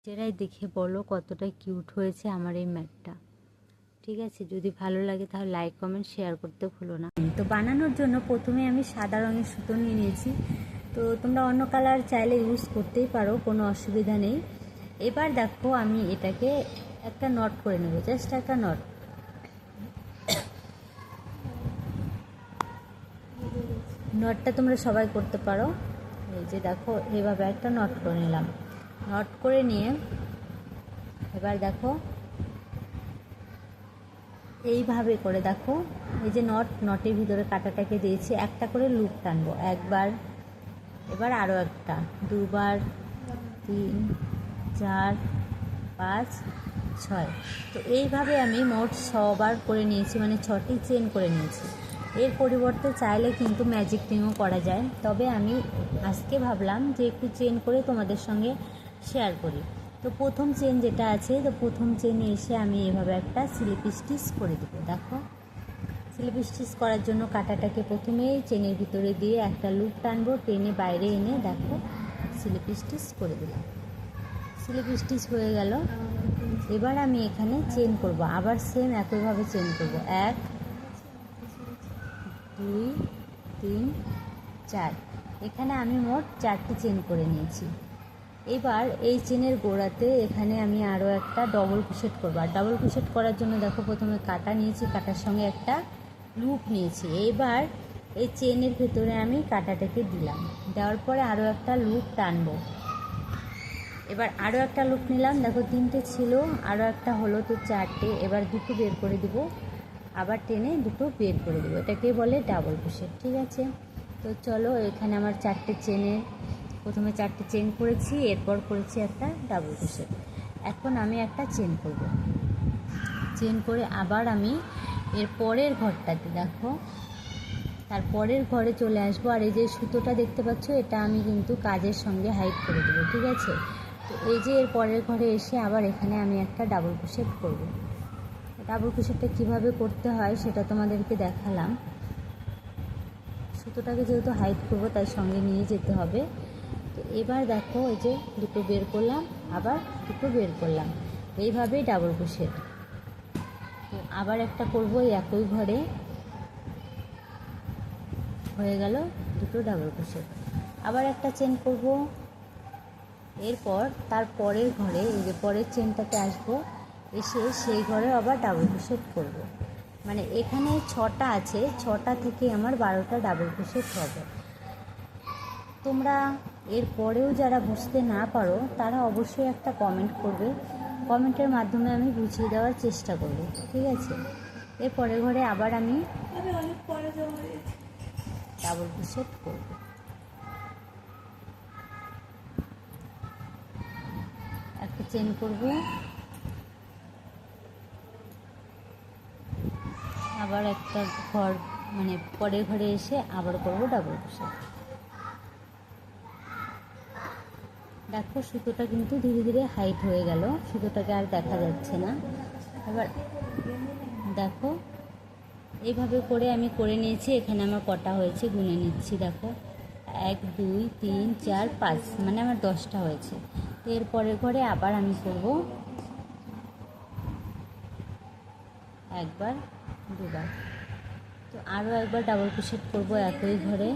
নিজেরাই দেখে বলো কতটা কিউট হয়েছে আমার এই ম্যাটটা। ঠিক আছে, যদি ভালো লাগে তাহলে লাইক কমেন্ট শেয়ার করতে ভুলো না। তো বানানোর জন্য প্রথমে আমি সাদা রঙের সুতো নিয়ে নিয়েছি। তো তোমরা অন্য কালার চাইলে ইউজ করতেই পারো, কোনো অসুবিধা নেই। এবার দেখো আমি এটাকে একটা নট করে নেব, জাস্ট একটা নট। নটটা তোমরা সবাই করতে পারো। এই যে দেখো এইভাবে একটা নট করে নিলাম। নট করে নিয়ে এবার দেখো এইভাবে করে দেখো, এই যে নটের ভিতরে কাঁটাটাকে দিয়েছি, একটা করে লুপ টানবো একবার, এবার আরও একটা, দুবার, 3, 4, 5, 6। তো এইভাবে আমি মোট 6 বার করে নিয়েছি, মানে 6টি চেন করে নিয়েছি। এর পরিবর্তে চাইলে কিন্তু ম্যাজিক রিংও করা যায়, তবে আমি আজকে ভাবলাম যে একটু চেন করে তোমাদের সঙ্গে শেয়ার করি। তো প্রথম চেন যেটা আছে, তো প্রথম চেনে এসে আমি এভাবে একটা স্লিপ স্টিচ করে দেবো। দেখো স্লিপ স্টিচ করার জন্য কাঁটাটাকে প্রথমেই চেনের ভিতরে দিয়ে একটা লুপ টানবো, টেনে বাইরে এনে দেখো স্লিপ স্টিচ করে দিলাম। স্লিপ স্টিচ হয়ে গেল। এবার আমি এখানে চেন করব, আবার সেম একইভাবে চেন করব, 1, 2, 3, 4। এখানে আমি মোট 4টি চেন করে নিয়েছি। এবার এই চেনের গোড়াতে এখানে আমি আরও একটা ডবল ক্রোশেট করবো। আর ডবল ক্রোশেট করার জন্য দেখো প্রথমে কাটা নিয়েছি, কাটার সঙ্গে একটা লুপ নিয়েছি। এবার এই চেনের ভেতরে আমি কাটাটাকে দিলাম, দেওয়ার পরে আরও একটা লুপ টানবো। এবার আরও একটা লুপ নিলাম, দেখো 3টে ছিল, আরও একটা হলো, তো 4টে। এবার দুটো বের করে দিব, আবার টেনে দুটো বের করে দেবো, এটাকে বলে ডাবল ক্রোশেট। ঠিক আছে, তো চলো এখানে আমার 4টে চেনের, প্রথমে 4টে চেন করেছি, এরপর করেছি একটা ডাবল ক্রোশেট। এখন আমি একটা চেন করব, চেন করে আবার আমি এর পরের ঘরটাতে দেখো তারপরের ঘরে চলে আসবো। আর এই যে সুতোটা দেখতে পাচ্ছ, এটা আমি কিন্তু কাজের সঙ্গে হাইড করে দেবো। ঠিক আছে, তো এই যে এর পরের ঘরে এসে আবার এখানে আমি একটা ডাবল ক্রোশেট করব। ডাবল ক্রোশেটটা কীভাবে করতে হয় সেটা তোমাদেরকে দেখালাম। সুতোটাকে যেহেতু হাইড করবো তাই সঙ্গে নিয়ে যেতে হবে। তো এবার দেখো এই যে দুটো বের করলাম, আবার দুটো বের করলাম, এইভাবেই ডাবল ক্রোশেট। তো আবার একটা করবো একই ঘরে, হয়ে গেল দুটো ডাবল ক্রোশেট। আবার একটা চেন করব, এরপর তার পরের ঘরে এই যে পরের চেনটাতে আসবো, এসে সেই ঘরে আবার ডাবল ক্রোশেট করব। মানে এখানে 6টা আছে, 6টা থেকে আমার 12টা ডাবল ক্রোশেট হবে। তোমরা এর পরেও যারা বুঝতে না পারো তারা অবশ্যই একটা কমেন্ট করবে, কমেন্টের মাধ্যমে আমি বুঝিয়ে দেওয়ার চেষ্টা করব। ঠিক আছে, এর পরের ঘরে আবার আমি ডাবল ক্রোশেট করব। একটা চেন করব, আবার একটা ঘর, মানে পরের ঘরে এসে আবার করব ডাবল ক্রোশেট। দেখো সুতোটা কিন্তু ধীরে ধীরে হাইট হয়ে গেল, সুতোটাকে আর দেখা যাচ্ছে না। এবার দেখো এইভাবে করে আমি করে নিয়েছি। এখানে আমার কটা হয়েছে গুনে নিচ্ছি, দেখো 1, 2, 3, 4, 5, মানে আমার 10টা হয়েছে। তো এরপরের ঘরে আবার আমি করব একবার, দুবার, তো আরও একবার ডাবল ক্রোশেট করব একই ঘরে।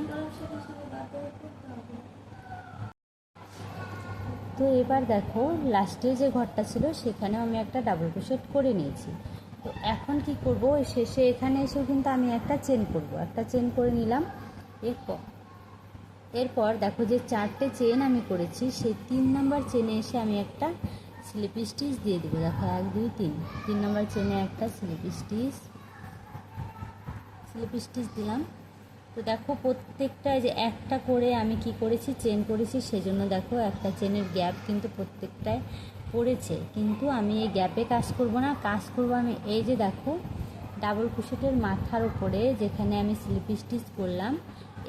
তো এবার দেখো লাস্টে যে ঘরটা ছিল সেখানেও আমি একটা ডাবল ক্রোশেট করে নিয়েছি। তো এখন কি করব, শেষে এখানে এসেও কিন্তু আমি একটা চেন করব, একটা চেন করে নিলাম। এরপর দেখো যে 4টে চেন আমি করেছি, সেই 3 নম্বর চেনে এসে আমি একটা স্লিপ স্টিচ দিয়ে দেবো। দেখো 1, 2, 3 নম্বর চেনে একটা স্লিপ স্টিচ দিলাম। তো দেখো প্রত্যেকটা যে একটা করে আমি কি করেছি, চেন করেছি, সেজন্য দেখো একটা চেনের গ্যাপ কিন্তু প্রত্যেকটায় পড়েছে। কিন্তু আমি এই গ্যাপে কাজ করব না, কাজ করব আমি এই যে দেখো ডাবল ক্রোশেটের মাথার উপরে যেখানে আমি স্লিপ স্টিচ করলাম,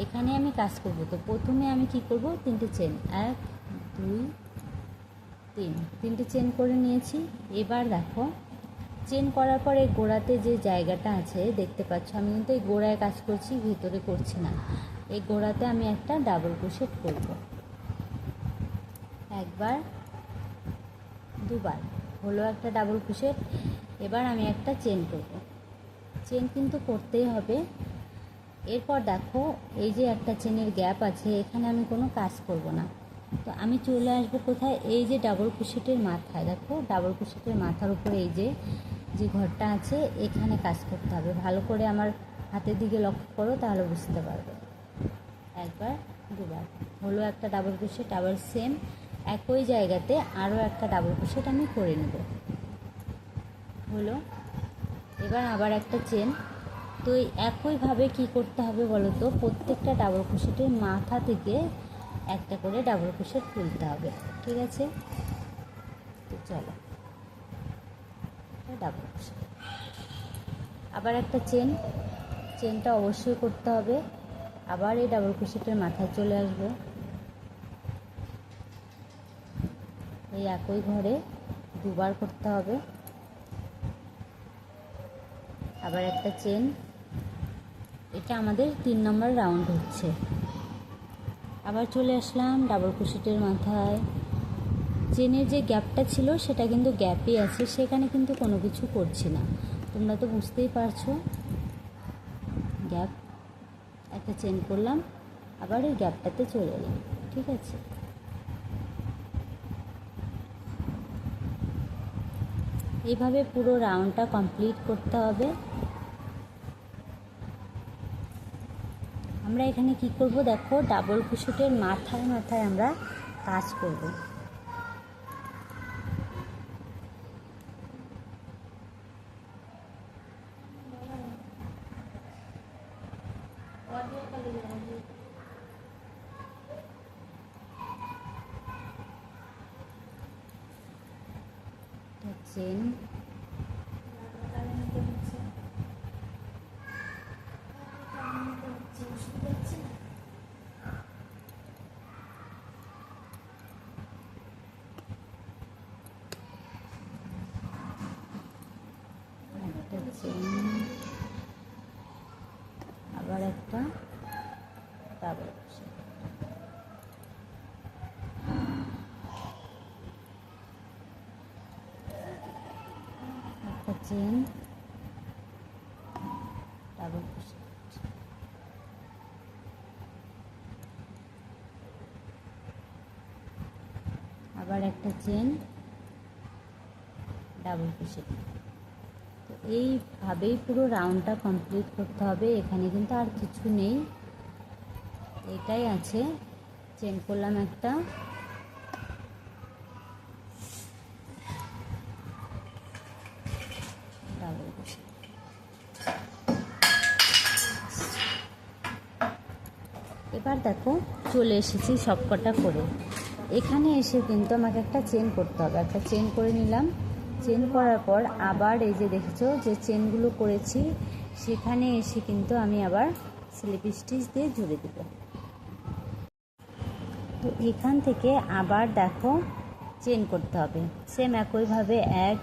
এখানে আমি কাজ করব। তো প্রথমে আমি কি করব, 3টে চেন, 1, 2, 3, 3টে চেন করে নিয়েছি। এবার দেখো চেন করার পরে গোড়াতে যে জায়গাটা আছে দেখতে পাচ্ছ, আমি কিন্তু এই গোড়ায় কাজ করছি, ভিতরে করছি না। এই গোড়াতে আমি একটা ডাবল ক্রোশেট করব, একবার, দুবার হলো একটা ডাবল ক্রোশেট। এবার আমি একটা চেন করব। চেন কিন্তু করতেই হবে। এরপর দেখো এই যে একটা চেনের গ্যাপ আছে, এখানে আমি কোনো কাজ করব না। তো আমি চলে আসবো কোথায়, এই যে ডাবল ক্রোশেটের মাথায়, দেখো ডাবল ক্রোশেটের মাথার উপরে এই যে ঘরটা আছে, এখানে কাজ করতে হবে। ভালো করে আমার হাতের দিকে লক্ষ্য করো, তাহলে বুঝতে পারবে। একবার দুবার হলো একটা ডাবল ক্রোশেট, আবার সেম একই জায়গাতে আরও একটা ডাবল ক্রোশেট আমি করে নেব। হলো, এবার আবার একটা চেন। তো একইভাবে কি করতে হবে বলো তো, প্রত্যেকটা ডাবল ক্রোশেটের মাথা থেকে একটা করে ডাবল ক্রোশেট তুলতে হবে, ঠিক আছে? তো চলো, ডাবল ক্রোশেট, আবার একটা চেন, চেনটা অবশ্যই করতে হবে। আবার এই ডাবল ক্রোশেটের মাথায় চলে আসবো, এই একই ঘরে দুবার করতে হবে। আবার একটা চেন, এটা আমাদের 3 নম্বর রাউন্ড হচ্ছে। আবার চলে আসলাম ডাবল ক্রোশেটের মাথায়। চেনের যে গ্যাপটা ছিল সেটা কিন্তু গ্যাপই আছে, সেখানে কিন্তু কোনো কিছু করছি না, তোমরা তো বুঝতেই পারছো। গ্যাপ একটা চেন করলাম, আবার এই গ্যাপটাতে চলে এলাম, ঠিক আছে? এইভাবে পুরো রাউন্ডটা কমপ্লিট করতে হবে। আমরা এখানে কি করব দেখো, ডাবল ক্রোশেটের মাথায় মাথায় আমরা কাজ করব। চেন, আবার একটা ডাবল ক্রোশেট, একটা চেন, ডাবল ক্রোশেট, আবার একটা চেন, ডাবল ক্রোশেট। তো এইভাবেই পুরো রাউন্ডটা কমপ্লিট করতে হবে। এখানে কিন্তু আর কিছু নেই, এটাই আছে। চেন করলাম একটা, ডাবল ক্রোশেট। এবার দেখো চলে এসেছি সবকটা করে। এখানে এসে কিন্তু আমাকে একটা চেন করতে হবে, একটা চেন করে নিলাম। চেন করার পর আবার এই যে দেখেছো যে চেনগুলো করেছি, সেখানে এসে কিন্তু আমি আবার স্লিপ স্টিচ দিয়ে জুড়ে দেব। তো এখান থেকে আবার দেখো চেন করতে হবে, সেম একইভাবে 1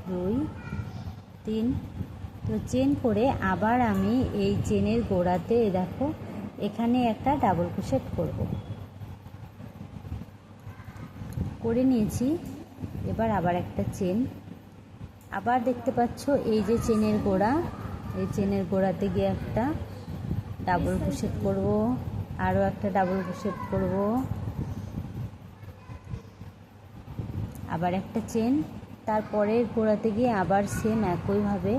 2 3। তো চেন করে আবার আমি এই চেনের গোড়াতে দেখো এখানে একটা ডাবল ক্রোশেট করব, করে নিয়েছি। এবার আবার একটা চেন, আবার দেখতে পাচ্ছ এই যে চেনের গোড়া, এই চেনের গোড়াতে গিয়ে একটা ডাবল ক্রোশেট করব, আরও একটা ডাবল ক্রোশেট করব, আবার একটা চেন, তারপরের গোড়াতে গিয়ে আবার সেম একইভাবে।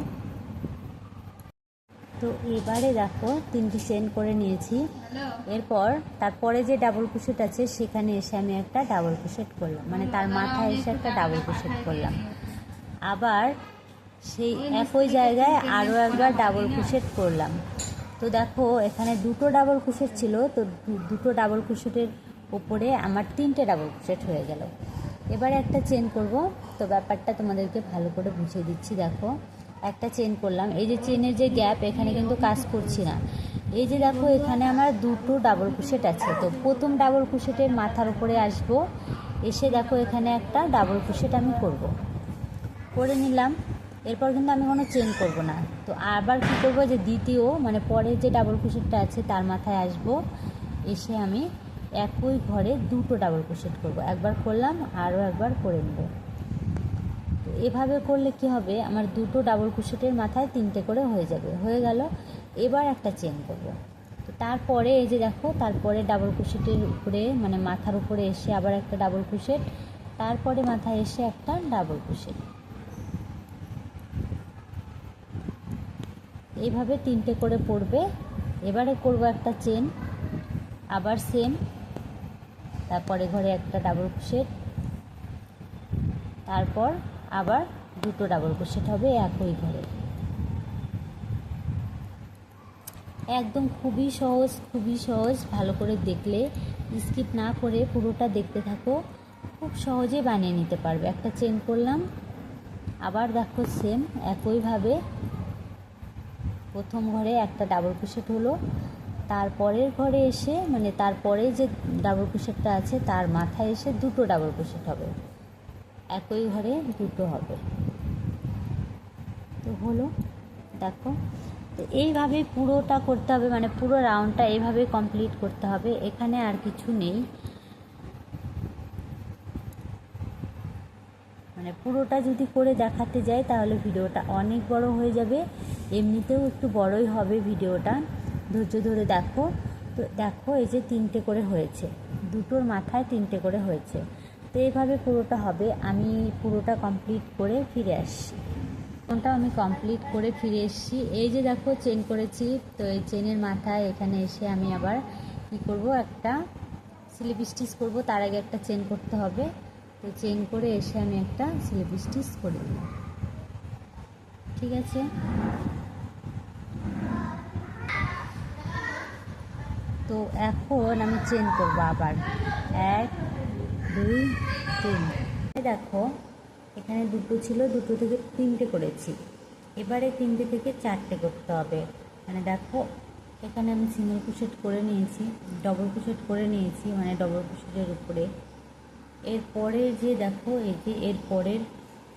তো এবারে দেখো 3টি চেন করে নিয়েছি। এরপর তারপরে যে ডাবল ক্রোশেট আছে সেখানে এসে আমি একটা ডাবল ক্রোশেট করলাম, মানে তার মাথায় এসে একটা ডাবল ক্রোশেট করলাম। আবার সেই একই জায়গায় আরও একবার ডাবল ক্রোশেট করলাম। তো দেখো এখানে 2টো ডাবল ক্রোশেট ছিল, তো 2টো ডাবল ক্রোশেটের উপরে আমার 3টে ডাবল ক্রোশেট হয়ে গেল। এবারে একটা চেন করব। তো ব্যাপারটা তোমাদেরকে ভালো করে বুঝিয়ে দিচ্ছি। দেখো একটা চেন করলাম, এই যে চেনের যে গ্যাপ, এখানে কিন্তু কাজ করছি না। এই যে দেখো এখানে আমার 2টো ডাবল ক্রোশেট আছে। তো প্রথম ডাবল ক্রোশেটের মাথার উপরে আসব, এসে দেখো এখানে একটা ডাবল ক্রোশেট আমি করব, করে নিলাম। এরপর কিন্তু আমি কোনো চেন করব না। তো আবার কি করব, যে দ্বিতীয় মানে পরের যে ডাবল ক্রোশেটটা আছে তার মাথায় আসব, এসে আমি একই ঘরে 2টো ডাবল ক্রোশেট করব। একবার করলাম, আরও একবার করে নেব। তো এভাবে করলে কি হবে, আমার দুটো ডাবল ক্রোশেটের মাথায় 3টে করে হয়ে যাবে। হয়ে গেল। এবার একটা চেন করব। তো তারপরে এই যে দেখো, তারপরে ডাবল ক্রোশেটের উপরে মানে মাথার উপরে এসে আবার একটা ডাবল ক্রোশেট, তারপরে মাথায় এসে একটা ডাবল ক্রোশেট, এইভাবে 3টে করে পড়বে। এবারে করব একটা চেন, আবার সেম, তারপরে ঘরে একটা ডাবল ক্রোশেট, তারপর আবার দুটো ডাবল ক্রোশেট হবে একই ঘরে। একদম খুবই সহজ, ভালো করে দেখলে, স্কিপ না করে পুরোটা দেখতে থাকো, খুব সহজে বানিয়ে নিতে পারবে। একটা চেন করলাম, আবার দেখো সেম একইভাবে প্রথম ঘরে একটা ডাবল ক্রোশেট হলো, তারপরের ঘরে এসে মানে তারপরে যে ডাবল ক্রোশেটটা আছে তার মাথায় এসে দুটো ডাবল ক্রোশেট হবে, একই ঘরে দুটো হবে। তো হলো, দেখো। তো এইভাবে পুরোটা করতে হবে, মানে পুরো রাউন্ডটা এইভাবে কমপ্লিট করতে হবে, এখানে আর কিছু নেই। মানে পুরোটা যদি করে দেখাতে যাই তাহলে ভিডিওটা অনেক বড় হয়ে যাবে, এমনিতেও একটু বড়ই হবে ভিডিওটা, ধৈর্য ধরে দেখো। তো দেখো এই যে 3টে করে হয়েছে, দুটোর মাথায় 3টে করে হয়েছে। তো এইভাবে পুরোটা হবে। আমি পুরোটা কমপ্লিট করে ফিরে আসছি। কোনটা আমি কমপ্লিট করে ফিরে এসেছি। এই যে দেখো চেন করেছি, তো এই চেনের মাথায় এখানে এসে আমি আবার কী করব, একটা স্লিপ স্টিচ করব। তার আগে একটা চেন করতে হবে। তো চেন করে এসে আমি একটা স্লিপ স্টিচ করে দিলাম, ঠিক আছে। তো এখন আমি চেন করব আবার 1 2 3। দেখো এখানে দুটো ছিল, দুটো থেকে 3টে করেছি। এবারে 3টে থেকে 4টে করতে হবে। মানে দেখো এখানে আমি সিঙ্গেল ক্রোশেট করে নিয়েছি, ডবল ক্রোশেট করে নিয়েছি, মানে ডবল ক্রোশেটের উপরে। এরপরে যে দেখো এই যে এরপরের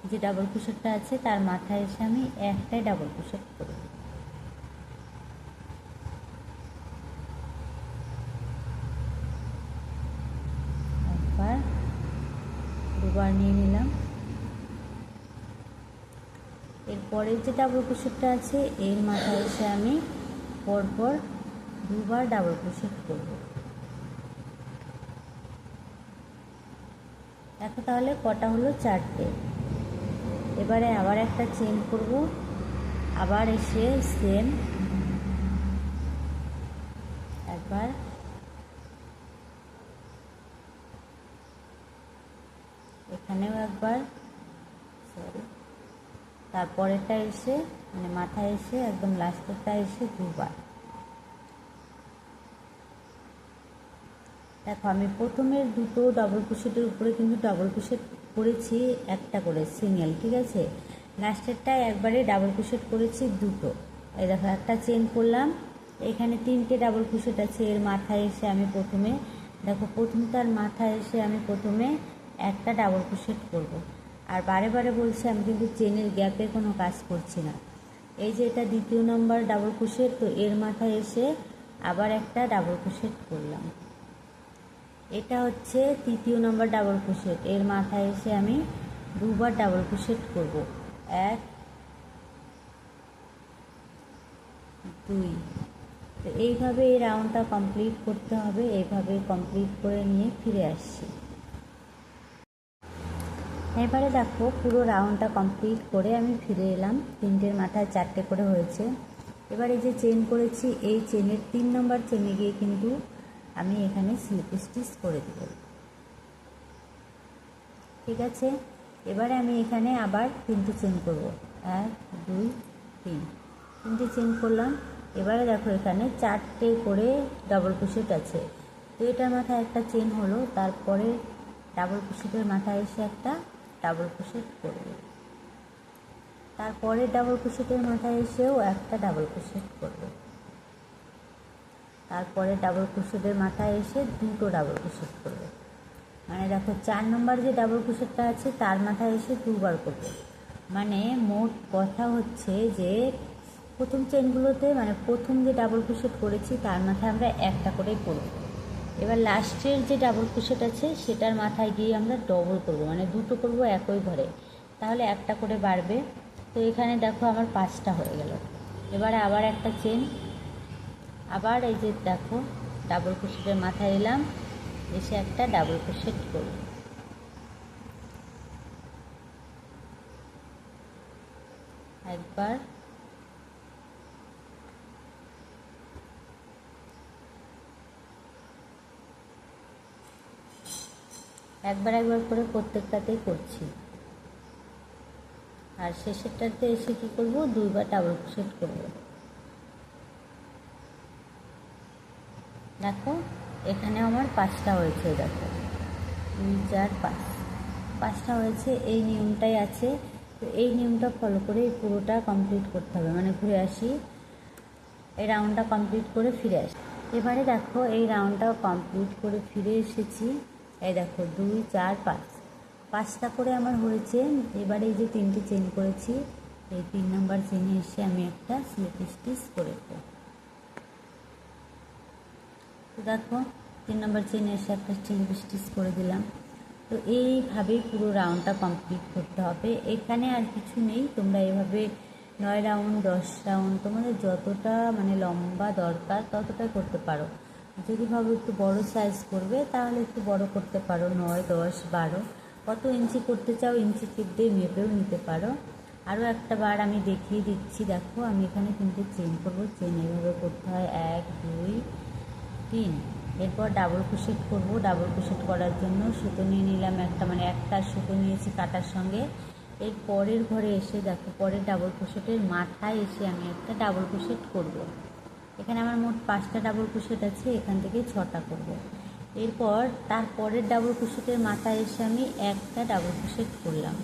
যে ডাবল ক্রোশেটটা আছে তার মাথায় এসে আমি একটাই ডাবল ক্রোশেট করব। একবার দুবার নিয়ে নিলাম। এরপরের যে ডাবল ক্রোশেটটা আছে এর মাথায় এসে আমি পরপর দুবার ডাবল ক্রোশেট করব। দেখো তাহলে কটা হলো, 4টে। এবারে আবার একটা চেন করব, আবার এসে সেম একবার, এখানেও একবার, সরি, তারপরেরটা এসে মানে মাথায় এসে একদম লাস্টেরটা এসে দুবার। দেখো আমি প্রথমের দুটো ডাবল ক্রোশেটের উপরে কিন্তু ডাবল ক্রোশেট করেছি একটা করে সিঙ্গেল, ঠিক আছে। লাস্টেরটায় একবারে ডাবল ক্রোশেট করেছি দুটো। এই দেখো একটা চেন করলাম, এখানে 3টে ডাবল ক্রোশেট আছে, এর মাথায় এসে আমি প্রথমে দেখো প্রথমটার মাথায় এসে আমি প্রথমে একটা ডাবল ক্রোশেট করব। আর বারে বারে বলছি আমি কিন্তু চেনের গ্যাপে কোনো কাজ করছি না। এই যে এটা 2য় নম্বর ডাবল ক্রোশেট, তো এর মাথায় এসে আবার একটা ডাবল ক্রোশেট করলাম। এটা হচ্ছে 3য় নম্বর ডাবল ক্রোশেট, এর মাথায় এসে আমি দুবার ডাবল ক্রোশেট করব, 1 2। তো এইভাবে এই রাউন্ডটা কমপ্লিট করতে হবে। এইভাবে কমপ্লিট করে নিয়ে ফিরে আসছি। এবারে দেখো পুরো রাউন্ডটা কমপ্লিট করে আমি ফিরে এলাম। 3টের মাথায় 4টে করে হয়েছে। এবার এই যে চেন করেছি এই চেনের 3 নম্বর চেনে গিয়ে কিন্তু আমি এখানে স্লিপ স্টিচ করে দেব, ঠিক আছে। এবারে আমি এখানে আবার 3টে চেন করব, 1 2 3, 3টে চেন করলাম। এবারে দেখো এখানে 4টে করে ডাবল ক্রোশেট আছে, তো এটার মাথায় একটা চেন হলো, তারপরে ডাবল ক্রোশেটের মাথায় এসে একটা ডাবল ক্রোশেট করব, তারপরে ডাবল ক্রোশেটের মাথায় এসেও একটা ডাবল ক্রোশেট করব, তারপরে ডাবল ক্রোশেটের মাথায় এসে দুটো ডাবল ক্রোশেট করব। মানে দেখো 4 নম্বর যে ডাবল ক্রোশেটটা আছে তার মাথায় এসে দুবার করব। মানে মোট কথা হচ্ছে যে প্রথম চেনগুলোতে মানে প্রথম যে ডাবল ক্রোশেট করেছি তার মাথায় আমরা একটা করেই করব। এবার লাস্টের যে ডাবল ক্রোশেট আছে সেটার মাথায় গিয়ে আমরা ডবল করব, মানে দুটো করব একই ঘরে। তাহলে একটা করে বাড়বে। তো এখানে দেখো আমার 5টা হয়ে গেল। এবারে আবার একটা চেন, আবার এই যে দেখো ডাবল ক্রোশেটের মাথায় এলাম, এসে একটা ডাবল ক্রোশেট করব। একবার, একবার করে প্রত্যেকটাতেই করছি। আর শেষেরটাতে এসে কি করব, 2বার ডাবল ক্রোশেট করব। দেখো এখানে আমার 5টা হয়েছে, দেখো 2 4 5, 5টা হয়েছে। এই নিয়মটাই আছে, তো এই নিয়মটা ফলো করে পুরোটা কমপ্লিট করতে হবে। মানে ঘুরে আসি, এই রাউন্ডটা কমপ্লিট করে ফিরে আসি। এবারে দেখো এই রাউন্ডটা কমপ্লিট করে ফিরে এসেছি। এই দেখো 2 4 5, 5টা করে আমার হয়েছে। এবারে এই যে 3টে চেন করেছি, এই 3 নম্বর চেনে এসে আমি একটা স্লিপ স্টিচ করে দেবো। তো দেখো 3 নম্বর চেনে এসে একটা স্লিপ স্টিচ করে দিলাম। তো এইভাবেই পুরো রাউন্ডটা কমপ্লিট করতে হবে। এখানে আর কিছু নেই, তোমরা এভাবে 9 রাউন্ড 10 রাউন্ড তোমাদের যতটা মানে লম্বা দরকার ততটাই করতে পারো। যদি ভাবো একটু বড় সাইজ করবে তাহলে একটু বড় করতে পারো, 9 10 12, কত ইঞ্চি করতে চাও ইঞ্চি টিপ দিয়ে মেপেও নিতে পারো। আরও একটা বার আমি দেখিয়ে দিচ্ছি। দেখো আমি এখানে 3টে চেন করবো, চেন এভাবে করতে হয় 1 2 3। এরপর ডাবল ক্রোশেট করব। ডাবল ক্রোশেট করার জন্য সুতো নিয়ে নিলাম একটা, মানে একটা সুতো নিয়েছি কাটার সঙ্গে। এর পরের ঘরে এসে দেখো পরের ডাবল ক্রোশেটের মাথায় এসে আমি একটা ডাবল ক্রোশেট করব। এখানে আমার মোট 5টা ডাবল ক্রোশেট আছে, এখান থেকে 6টা করব। এরপর তার পরের ডাবল ক্রোশেটের মাথায় এসে আমি একটা ডাবল ক্রোশেট করলাম।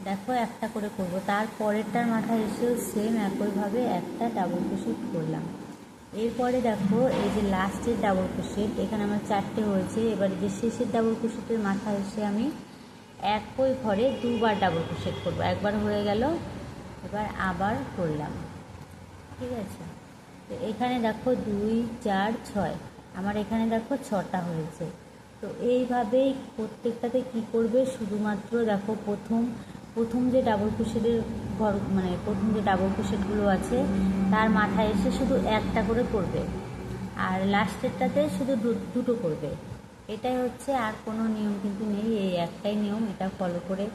দেখো একটা করে করব। তার পরেরটার মাথায় এসেও সেম একইভাবে একটা ডাবল ক্রোশেট করলাম। এরপরে দেখো এই যে লাস্টের ডাবল ক্রোশেট, এখানে আমার 4টে হয়েছে। এবারে যে শেষের ডাবল ক্রোশেটের মাথায় এসে আমি একই ঘরে 2বার ডাবল ক্রোশেট করব। একবার হয়ে গেল, এবার আবার করলাম। ঠিক আছে, তো এখানে দেখো 2 4 6, আমার এখানে দেখো 6টা হয়েছে। তো এইভাবেই প্রত্যেকটাতে কি করবে, শুধুমাত্র দেখো প্রথম যে ডাবল ক্রোশেটের ঘর, মানে প্রথম যে ডাবল ক্রোশেটগুলো আছে তার মাথায় এসে শুধু একটা করে করবে, আর লাস্টেরটাতে শুধু দুটো করবে। এটাই হচ্ছে, আর কোনো নিয়ম কিন্তু নেই, এই একটাই নিয়ম। এটা ফলো করে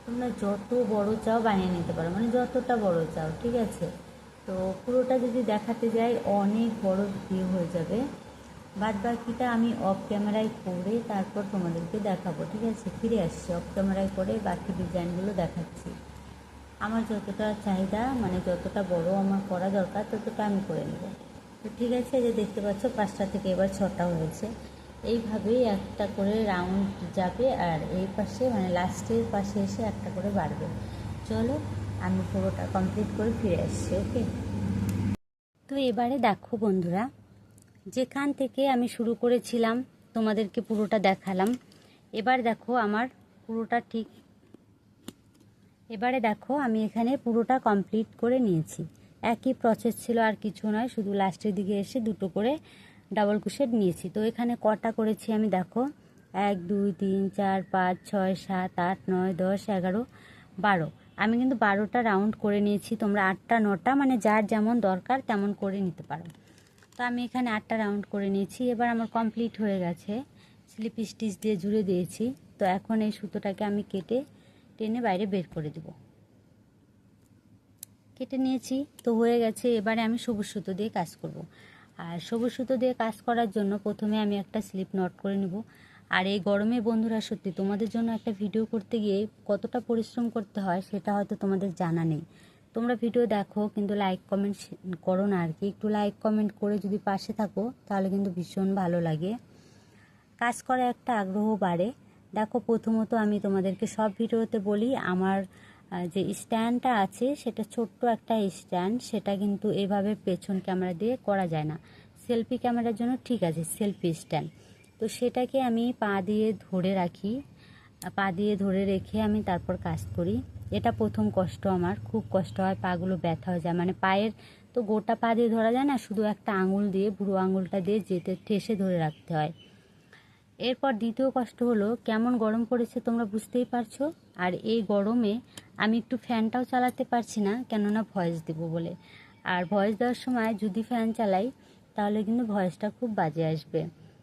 তোমরা যত বড় চাও বানিয়ে নিতে পারো, মানে যতটা বড় চাও। ঠিক আছে, তো পুরোটা যদি দেখাতে যাই অনেক বড় ভিডিও হয়ে যাবে। বাদ বাকিটা আমি অফ ক্যামেরায় করে তারপর তোমাদেরকে দেখাবো। ঠিক আছে, ফিরে আসছি, অফ ক্যামেরায় করে বাকি ডিজাইনগুলো দেখাচ্ছি। আমার যতটা চাহিদা, মানে যতটা বড় আমার করা দরকার ততটা আমি করে নেব। তো ঠিক আছে, যে দেখতে পাচ্ছ 5টা থেকে এবার 6টা হয়েছে। এইভাবেই একটা করে রাউন্ড যাবে, আর এই পাশে মানে লাস্টের পাশে এসে একটা করে বাড়বে। চলো আমি পুরোটা কমপ্লিট করে ফিরে আসছি। ওকে, তো এবারে দেখো বন্ধুরা, যেখান থেকে আমি শুরু করেছিলাম তোমাদেরকে পুরোটা দেখালাম। এবার দেখো আমার পুরোটা ঠিক, এবারে দেখো আমি এখানে পুরোটা কমপ্লিট করে নিয়েছি। একই প্রসেস ছিল, আর কিছু নয়, শুধু লাস্টের দিকে এসে দুটো করে ডাবল ক্রোশেট নিয়েছি। তো এখানে কটা করেছি আমি দেখো, 1 2 3 4 5 6 7 8 9 10 11 12। আমি কিন্তু 12টা রাউন্ড করে নিয়েছি, তোমরা 8টা 9টা মানে যার যেমন দরকার তেমন করে নিতে পারো। তো আমি এখানে 8টা রাউন্ড করে নিয়েছি। এবার আমার কমপ্লিট হয়ে গেছে, স্লিপ স্টিচ দিয়ে জুড়ে দিয়েছি। তো এখন এই সুতোটাকে আমি কেটে টেনে বাইরে বের করে দেব। কেটে নিয়েছি, তো হয়ে গেছে। এবারে আমি সবুজ সুতো দিয়ে কাজ করব। আর সবুজ সুতো দিয়ে কাজ করার জন্য প্রথমে আমি একটা স্লিপ নট করে নেব। আর এই গরমে বন্ধুরা সত্যি তোমাদের জন্য একটা ভিডিও করতে গিয়ে কতটা পরিশ্রম করতে হয় সেটা হয়তো তোমাদের জানা নেই। তোমরা ভিডিও দেখো কিন্তু লাইক কমেন্ট করো না আর কি। একটু লাইক কমেন্ট করে যদি পাশে থাকো তাহলে কিন্তু ভীষণ ভালো লাগে, কাজ করা একটা আগ্রহ বাড়ে। দেখো প্রথমত আমি তোমাদেরকে সব ভিডিওতে বলি, আমার যে স্ট্যান্ডটা আছে সেটা ছোট্ট একটা স্ট্যান্ড, সেটা কিন্তু এভাবে পেছন ক্যামেরা দিয়ে করা যায় না। সেলফি ক্যামেরার জন্য ঠিক আছে সেলফি স্ট্যান্ড, তো সেটাকে আমি পা দিয়ে ধরে রাখি, পা দিয়ে ধরে রেখে আমি তারপর কাজ করি। এটা প্রথম কষ্ট, আমার খুব কষ্ট হয়, পাগুলো ব্যথা হয়ে যায়। মানে পায়ের তো গোটা পা দিয়ে ধরা যায় না, শুধু একটা আঙুল দিয়ে, বুড়ো আঙুলটা দিয়ে যেতে ঠেসে ধরে রাখতে হয়। এরপর দ্বিতীয় কষ্ট হলো, কেমন গরম পড়েছে তোমরা বুঝতেই পারছো। আর এই গরমে আমি একটু ফ্যানটাও চালাতে পারছি না, কেননা ভয়েস দেব বলে। আর ভয়েস দেওয়ার সময় যদি ফ্যান চালাই তাহলে কিন্তু ভয়েসটা খুব বাজে আসবে।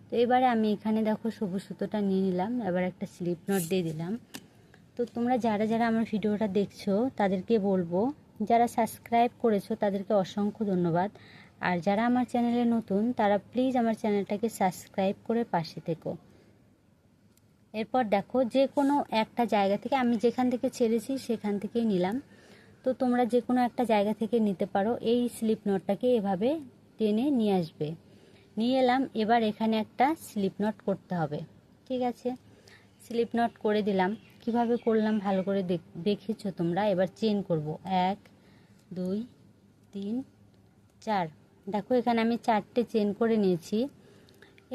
তো এবারে আমি এখানে দেখো সবুজ সুতোটা নিয়ে নিলাম, এবার একটা স্লিপ নট দিয়ে দিলাম। তো তোমরা যারা যারা আমার ভিডিওটা দেখছো তাদেরকে বলবো, যারা সাবস্ক্রাইব করেছো তাদেরকে অসংখ্য ধন্যবাদ। আর যারা আমার চ্যানেলে নতুন তারা প্লিজ আমার চ্যানেলটাকে সাবস্ক্রাইব করে পাশে থেকো। এরপর দেখো যে কোনো একটা জায়গা থেকে, আমি যেখান থেকে ছেড়েছি সেখান থেকেই নিলাম। তো তোমরা যে কোনো একটা জায়গা থেকে নিতে পারো। এই স্লিপ নটটাকে এভাবে টেনে নিয়ে আসবে, নিয়ে এলাম। এবার এখানে একটা স্লিপ নট করতে হবে, ঠিক আছে। স্লিপ নট করে দিলাম। কিভাবে করলাম ভালো করে দেখেছো তোমরা। এবার চেন করব 1 2 3 4। দেখো এখানে আমি 4টে চেন করে নিয়েছি।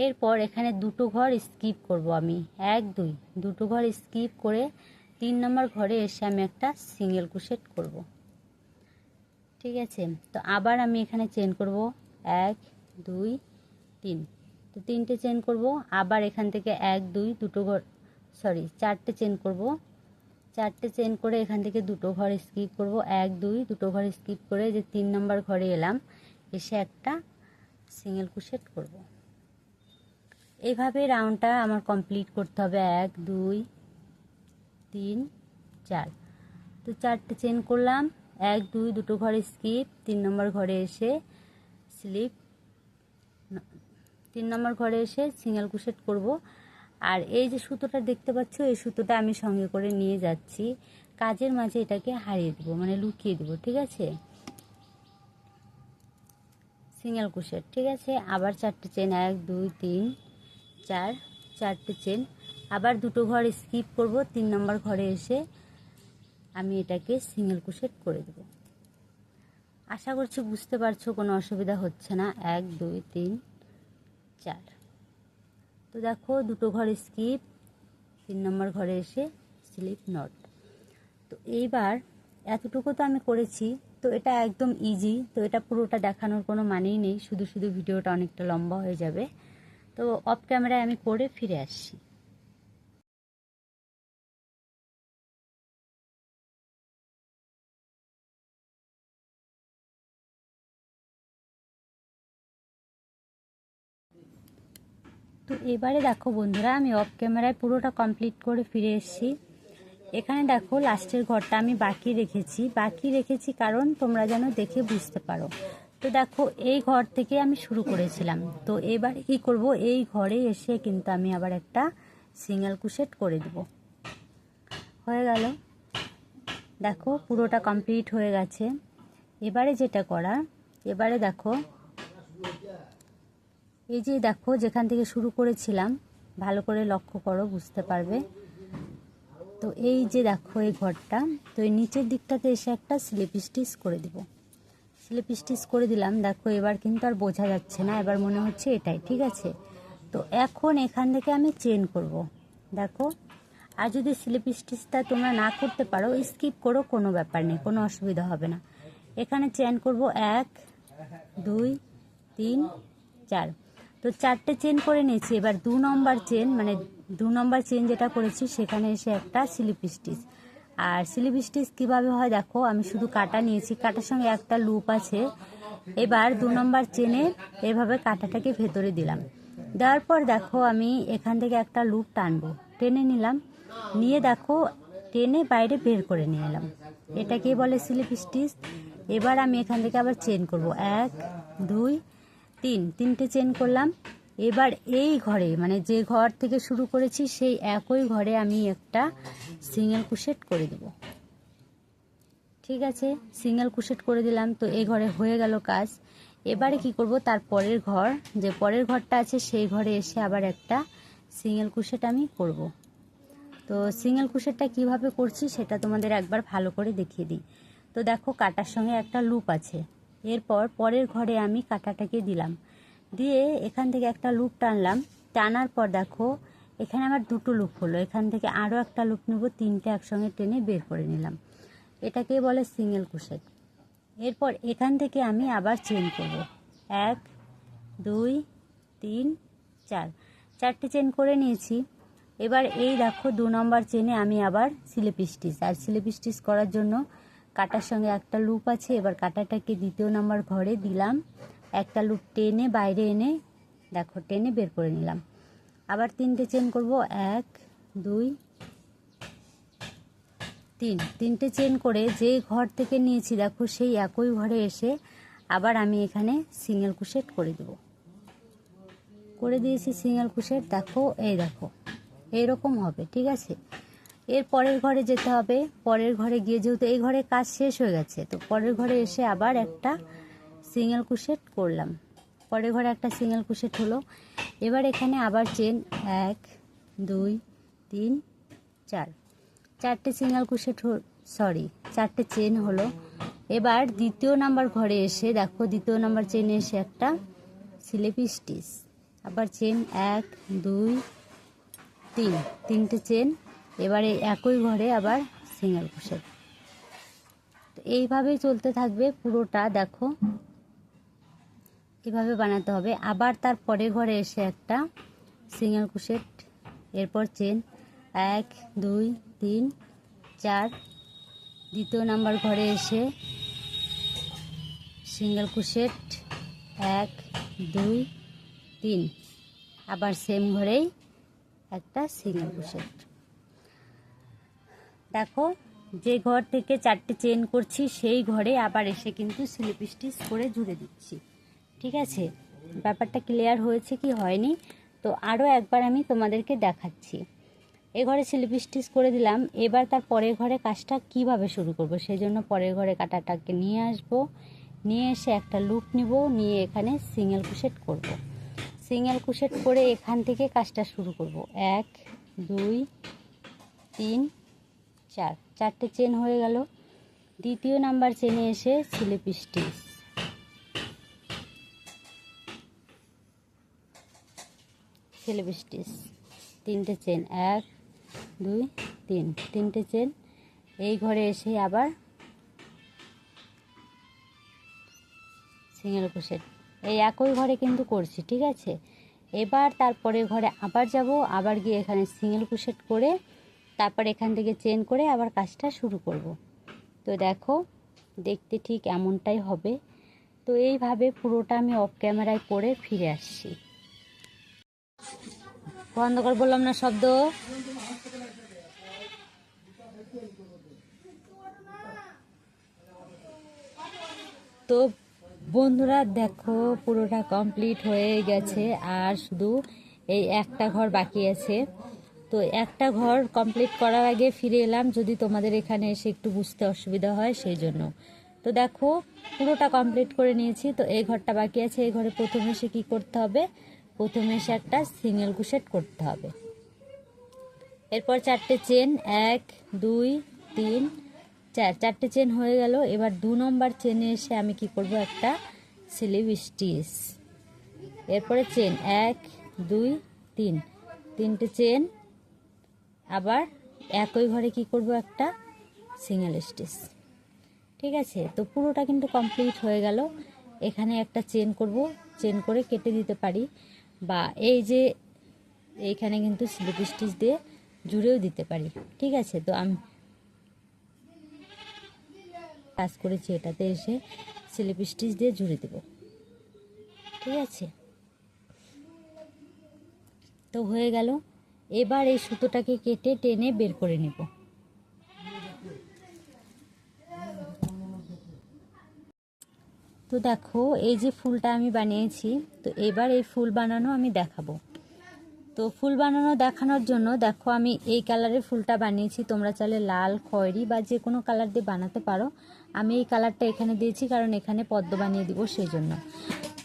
এরপর এখানে দুটো ঘর স্কিপ করব আমি, 1 2 দুটো ঘর স্কিপ করে 3 নম্বর ঘরে এসে আমি একটা সিঙ্গেল ক্রোশেট করব, ঠিক আছে। তো আবার আমি এখানে চেন করব 1 2 3। তো 3টে চেন করব। আবার এখান থেকে 1 2 দুটো ঘর, সরি 4টে চেন করব। 4টে চেন করে এখান থেকে দুটো ঘর স্কিপ করব, 1 2 দুটো ঘর স্কিপ করে যে 3 নম্বর ঘরে এলাম, এসে একটা সিঙ্গেল ক্রোশেট করব। এইভাবে রাউন্ডটা আমার কমপ্লিট করতে হবে। 1 2 3 4। তো 4টে চেন করলাম, 1 2 দুটো ঘর স্কিপ, 3 নম্বর ঘরে এসে স্লিপ, 3 নম্বর ঘরে এসে সিঙ্গেল ক্রোশেট করব। আর এই যে সুতোটা দেখতে পাচ্ছ, এই সুতোটা আমি সঙ্গে করে নিয়ে যাচ্ছি, কাজের মাঝে এটাকে হারিয়ে দেবো, মানে লুকিয়ে দেবো, ঠিক আছে। সিঙ্গেল ক্রোশেট, ঠিক আছে। আবার 4টে চেন, 1 2 3 4, 4টে চেন। আবার দুটো ঘর স্কিপ করব, 3 নম্বর ঘরে এসে আমি এটাকে সিঙ্গেল ক্রোশেট করে দেব। আশা করছি বুঝতে পারছো, কোনো অসুবিধা হচ্ছে না। 1 2 3 4। তো দেখো দুটো ঘর স্কিপ, 3 নম্বর ঘরে এসে স্লিপ নট। তো এইবার এতটুকু তো আমি করেছি, তো এটা একদম ইজি। তো এটা পুরোটা দেখানোর কোনো মানেই নেই, শুধু শুধু ভিডিওটা অনেকটা লম্বা হয়ে যাবে। তো অফ ক্যামেরায় আমি করে ফিরে আসছি। তো এবারে দেখো বন্ধুরা, আমি অফ ক্যামেরায় পুরোটা কমপ্লিট করে ফিরে এসেছি। এখানে দেখো লাস্টের ঘরটা আমি বাকি রেখেছি কারণ তোমরা যেন দেখে বুঝতে পারো। তো দেখো এই ঘর থেকে আমি শুরু করেছিলাম। তো এবারে কি করব, এই ঘরে এসে কিন্তু আমি আবার একটা সিঙ্গেল ক্রোশেট করে দেব। হয়ে গেল, দেখো পুরোটা কমপ্লিট হয়ে গেছে। এবারে যেটা করা, এবারে দেখো এই যে দেখো যেখান থেকে শুরু করেছিলাম, ভালো করে লক্ষ্য করো, বুঝতে পারবে। তো এই যে দেখো এই ঘরটা, তো এই নিচের দিকটাতে এসে একটা স্লিপ স্টিচ করে দেব। স্লিপ স্টিচ করে দিলাম। দেখো এবার কিন্তু আর বোঝা যাচ্ছে না, এবার মনে হচ্ছে এটাই, ঠিক আছে। তো এখন এখান থেকে আমি চেন করব, দেখো। আর যদি স্লিপ স্টিচটা তোমরা না করতে পারো স্কিপ করো, কোনো ব্যাপার নেই, কোনো অসুবিধা হবে না। এখানে চেন করব 1 2 3 4। তো 4টে চেন করে নিয়েছি। এবার 2 নম্বর চেন, মানে 2 নম্বর চেন যেটা করেছি সেখানে এসে একটা স্লিপ স্টিচ। আর স্লিপ স্টিচ কীভাবে হয় দেখো, আমি শুধু কাটা নিয়েছি, কাটার সঙ্গে একটা লুপ আছে। এবার 2 নম্বর চেনে এভাবে কাটাটাকে ভেতরে দিলাম। দেওয়ার পর দেখো আমি এখান থেকে একটা লুপ টানবো, টেনে নিলাম, নিয়ে দেখো টেনে বাইরে বের করে নিয়ে এলাম। এটাকে বলে স্লিপ স্টিচ। এবার আমি এখান থেকে আবার চেন করব 1 2 3, 3টে চেন করলাম। এবার এই ঘরে, মানে যে ঘর থেকে শুরু করেছি সেই একই ঘরে আমি একটা সিঙ্গেল ক্রোশেট করে দেব, ঠিক আছে। সিঙ্গেল ক্রোশেট করে দিলাম। তো এই ঘরে হয়ে গেল কাজ। এবারে কি করব, তার পরের ঘর, যে পরের ঘরটা আছে সেই ঘরে এসে আবার একটা সিঙ্গেল ক্রোশেট আমি করব। তো সিঙ্গেল ক্রোশেটটা কিভাবে করছি সেটা তোমাদের একবার ভালো করে দেখিয়ে দিই। তো দেখো কাটার সঙ্গে একটা লুপ আছে। এরপর পরের ঘরে আমি কাটাটাকে দিলাম, দিয়ে এখান থেকে একটা লুপ টানলাম। টানার পর দেখো এখানে আমার দুটো লুপ হলো, এখান থেকে আরও একটা লুপ নেব, 3টে একসঙ্গে টেনে বের করে নিলাম। এটাকে বলে সিঙ্গেল ক্রোশেট। এরপর এখান থেকে আমি আবার চেন করব 1 2 3 4। 4টে চেন করে নিয়েছি। এবার এই দেখো 2 নম্বর চেনে আমি আবার স্লিপ স্টিচ, আর স্লিপ স্টিচ করার জন্য কাটার সঙ্গে একটা লুপ আছে। এবার কাটাটাকে 2 নম্বর ঘরে দিলাম, একটা লুপ টেনে বাইরে এনে দেখো টেনে বের করে নিলাম। আবার 3টে চেন করব, 1 2 3, 3টে চেন করে যে ঘর থেকে নিয়েছি দেখো সেই একই ঘরে এসে আবার আমি এখানে সিঙ্গেল ক্রোশেট করে দেব। করে দিয়েছি সিঙ্গেল ক্রোশেট, দেখো এই দেখো এইরকম হবে, ঠিক আছে। এর পরের ঘরে যেতে হবে, পরের ঘরে গিয়ে যেহেতু এই ঘরে কাজ শেষ হয়ে গেছে, তো পরের ঘরে এসে আবার একটা সিঙ্গেল ক্রোশেট করলাম। পরের ঘরে একটা সিঙ্গেল ক্রোশেট হলো। এবার এখানে আবার চেন 1 2 3 4, 4টে সিঙ্গেল ক্রোশেট, 4টে চেন হলো। এবার 2 নম্বর ঘরে এসে দেখো 2 নম্বর চেনে এসে একটা স্লিপ স্টিচ, আবার চেন 1 2 3, 3টে চেন। এবারে একই ঘরে আবার সিঙ্গেল ক্রোশেট। তো এইভাবেই চলতে থাকবে পুরোটা, দেখো এভাবে বানাতে হবে। আবার তার পরের ঘরে এসে একটা সিঙ্গেল ক্রোশেট, এরপর চেন 1 2 3 4, 2 নম্বর ঘরে এসে সিঙ্গেল ক্রোশেট 1 2 3, আবার সেম ঘরেই একটা সিঙ্গেল ক্রোশেট। দেখো যে ঘর থেকে 4টে চেন করছি সেই ঘরে আবার এসে কিন্তু স্লিপ স্টিচ করে জুড়ে দিচ্ছি, ঠিক আছে। ব্যাপারটা ক্লিয়ার হয়েছে কি হয়নি তো আরও একবার আমি তোমাদেরকে দেখাচ্ছি। এ ঘরে স্লিপ স্টিচ করে দিলাম। এবার তার পরের ঘরে কাজটা কিভাবে শুরু করব, সেই জন্য পরের ঘরে কাঁটাটাকে নিয়ে আসব, নিয়ে এসে একটা লুপ নিব, নিয়ে এখানে সিঙ্গেল ক্রোশেট করব। সিঙ্গেল ক্রোশেট করে এখান থেকে কাজটা শুরু করব। 1 2 3 4, 4টে চেন হয়ে গেল। 2 নাম্বার চেনে এসে স্লিপ স্টিচ, স্লিপ স্টিচ 3টে চেন 1 2 3, 3টে চেন। এই ঘরে এসে আবার সিঙ্গেল ক্রোশেট, এই একই ঘরে কিন্তু করছি, ঠিক আছে। এবার তারপরে ঘরে আবার যাব, আবার গিয়ে এখানে সিঙ্গেল ক্রোশেট করে তারপর এখান থেকে চেন করে আবার কাজটা শুরু করব। তো দেখো দেখতে ঠিক এমনটাই হবে। তো এইভাবে পুরোটা আমি অফ ক্যামেরায় করে ফিরে আসছি। বন্ধ করে বললাম না শব্দ। তো বন্ধুরা দেখো পুরোটা কমপ্লিট হয়ে গেছে, আর শুধু এই একটা ঘর বাকি আছে। তো একটা ঘর কমপ্লিট করার আগে ফিরে এলাম, যদি তোমাদের এখানে এসে একটু বুঝতে অসুবিধা হয় সেই জন্য। তো দেখো পুরোটা কমপ্লিট করে নিয়েছি। তো এই ঘরটা বাকি আছে, এই ঘরে প্রথমে এসে কী করতে হবে, প্রথমে এসে একটা সিঙ্গেল ক্রোশেট করতে হবে। এরপর 4টে চেন 1 2 3 4, 4টে চেন হয়ে গেল। এবার 2 নম্বর চেনে এসে আমি কি করব, একটা স্লিপ স্টিচ। এরপরে চেন 1 2 3, 3টে চেন। আবার একই ঘরে কি করব, একটা সিঙ্গেল স্টিচ, ঠিক আছে। তো পুরোটা কিন্তু কমপ্লিট হয়ে গেল। এখানে একটা চেন করব, চেন করে কেটে দিতে পারি, বা এই যে এইখানে কিন্তু স্লিপ স্টিচ দিয়ে জুড়েও দিতে পারি, ঠিক আছে। তো আমি কাজ করেছি, এটাতে এসে স্লিপ স্টিচ দিয়ে জুড়ে দেব, ঠিক আছে। তো হয়ে গেল। এবার এই সুতোটাকে কেটে টেনে বের করে নেব। তো দেখো এই যে ফুলটা আমি বানিয়েছি, তো এবার এই ফুল বানানো আমি দেখাবো। তো ফুল বানানো দেখানোর জন্য দেখো আমি এই কালারের ফুলটা বানিয়েছি, তোমরা চাইলে লাল খয়েরি বা যে কোনো কালার দিয়ে বানাতে পারো। আমি এই কালারটা এখানে দিয়েছি কারণ এখানে পদ্ম বানিয়ে দিব সেই জন্য।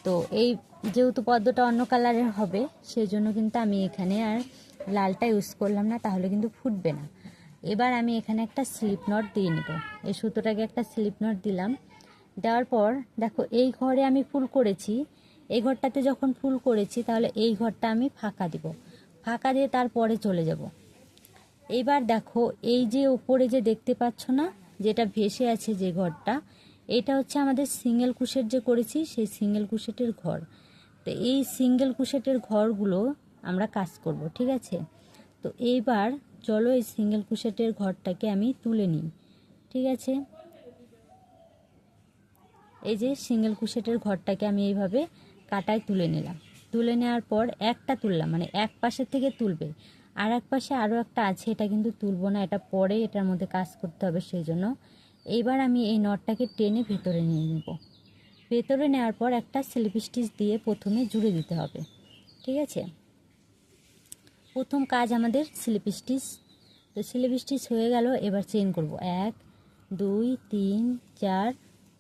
তো এই যেহেতু পদ্মটা অন্য কালারের হবে সেই জন্য কিন্তু আমি এখানে আর লালটা ইউজ করলাম না, তাহলে কিন্তু ফুটবে না। এবার আমি এখানে একটা স্লিপ নট দিয়ে নেব। এই সুতোটাকে একটা স্লিপ নট দিলাম, দেওয়ার পর দেখো এই ঘরে আমি ফুল করেছি, এই ঘরটাতে যখন ফুল করেছি তাহলে এই ঘরটা আমি ফাঁকা দিব, ফাঁকা দিয়ে তারপরে চলে যাব। এইবার দেখো এই যে উপরে যে দেখতে পাচ্ছ না যেটা ভেসে আছে যে ঘরটা, এটা হচ্ছে আমাদের সিঙ্গেল ক্রোশেট যে করেছি সেই সিঙ্গেল ক্রোশেটের ঘর। তো এই সিঙ্গেল ক্রোশেটের ঘরগুলো আমরা কাজ করব, ঠিক আছে। তো এইবার চলো এই সিঙ্গেল ক্রোশেটের ঘরটাকে আমি তুলে নিই, ঠিক আছে। এই যে সিঙ্গেল ক্রোশেটের ঘরটাকে আমি এইভাবে কাটায় তুলে নিলাম। তুলে নেওয়ার পর একটা তুললাম, মানে এক পাশের থেকে তুলবে, আর এক পাশে আরও একটা আছে, এটা কিন্তু তুলবো না, এটা পরে এটার মধ্যে কাজ করতে হবে, সেই জন্য এইবার আমি এই নটটাকে টেনে ভেতরে নিয়ে নেব। ভেতরে নেওয়ার পর একটা স্লিপ স্টিচ দিয়ে প্রথমে জুড়ে দিতে হবে, ঠিক আছে। প্রথম কাজ আমাদের স্লিপ স্টিচ। তো স্লিপ স্টিচ হয়ে গেল, এবার চেন করব 1 2 3 4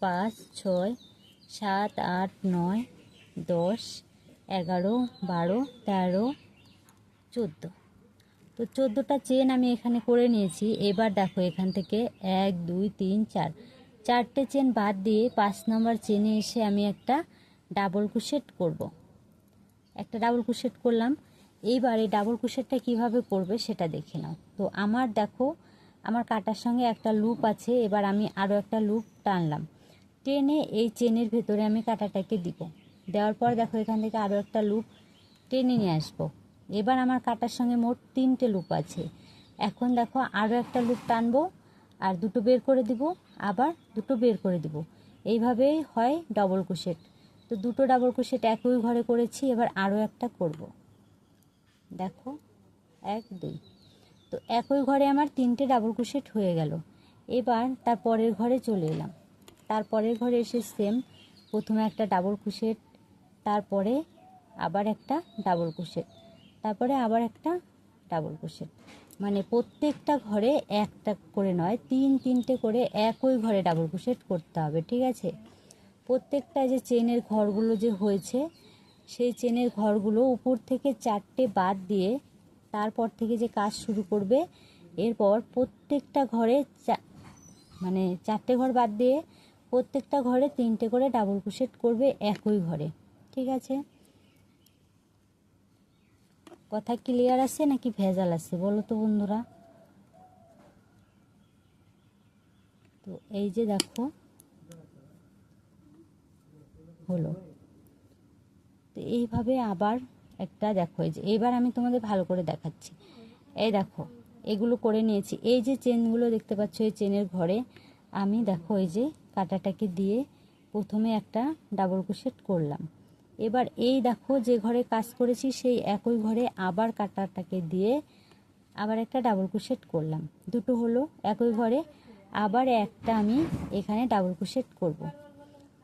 5 6 7 8 9 10 11 12 13 14। তো 14টা চেন আমি এখানে করে নিয়েছি। এবার দেখো এখান থেকে 1 2 3 4 চারটে চেন বাদ দিয়ে 5 নম্বর চেনে এসে আমি একটা ডাবল ক্রোশেট করব। একটা ডাবল ক্রোশেট করলাম। এইবার এই ডাবল ক্রোশেটটা কীভাবে করবে সেটা দেখে নাও। তো আমার দেখো আমার কাটার সঙ্গে একটা লুপ আছে, এবার আমি আরও একটা লুপ টানলাম, টেনে এই চেনের ভেতরে আমি কাটাটাকে দিব। দেওয়ার পর দেখো এখান থেকে আরও একটা লুপ টেনে নিয়ে আসবো। এবার আমার কাটার সঙ্গে মোট 3টে লুপ আছে। এখন দেখো আরও একটা লুপ টানবো, আর দুটো বের করে দিব, আবার দুটো বের করে দিব, এইভাবেই হয় ডাবল ক্রোশেট। তো দুটো ডাবল ক্রোশেট একই ঘরে করেছি, এবার আরও একটা করব। দেখো 1 2। তো একই ঘরে আমার 3টে ডাবল ক্রোশেট হয়ে গেল। এবার তার পরের ঘরে চলে এলাম। তারপরের ঘরে এসে সেম প্রথমে একটা ডাবল ক্রোশেট, তারপরে আবার একটা ডাবল ক্রোশেট, তারপরে আবার একটা ডাবল ক্রোশেট, মানে প্রত্যেকটা ঘরে একটা করে নয়, 3-3টে করে একই ঘরে ডাবল ক্রোশেট করতে হবে, ঠিক আছে। প্রত্যেকটা যে চেনের ঘরগুলো যে হয়েছে সেই চেনের ঘরগুলো উপর থেকে 4টে বাদ দিয়ে তারপর থেকে যে কাজ শুরু করবে, এরপর প্রত্যেকটা ঘরে মানে 4টে ঘর বাদ দিয়ে প্রত্যেকটা ঘরে 3টে করে ডাবল ক্রোশেট করবে একই ঘরে, ঠিক আছে। কথা ক্লিয়ার আছে নাকি ভেজাল আছে বলো তো বন্ধুরা। তো এই যে দেখো হলো। তো এইভাবে আবার একটা দেখো, এই যে এইবার আমি তোমাদের ভালো করে দেখাচ্ছি। এই দেখো এগুলো করে নিয়েছি। এই যে চেনগুলো দেখতে পাচ্ছ, এই চেনের ঘরে আমি দেখো এই যে কাটাটাকে দিয়ে প্রথমে একটা ডাবল ক্রোশেট করলাম। এবার এই দেখো যে ঘরে কাজ করেছি সেই একই ঘরে আবার কাটাটাকে দিয়ে আবার একটা ডাবল ক্রোশেট করলাম, দুটো হলো একই ঘরে। আবার একটা আমি এখানে ডাবল ক্রোশেট করব,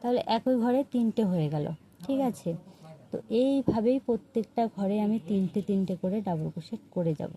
তাহলে একই ঘরে 3টে হয়ে গেল, ঠিক আছে। তো এইভাবেই প্রত্যেকটা ঘরে আমি 3টে করে ডাবল ক্রোশেট করে যাব।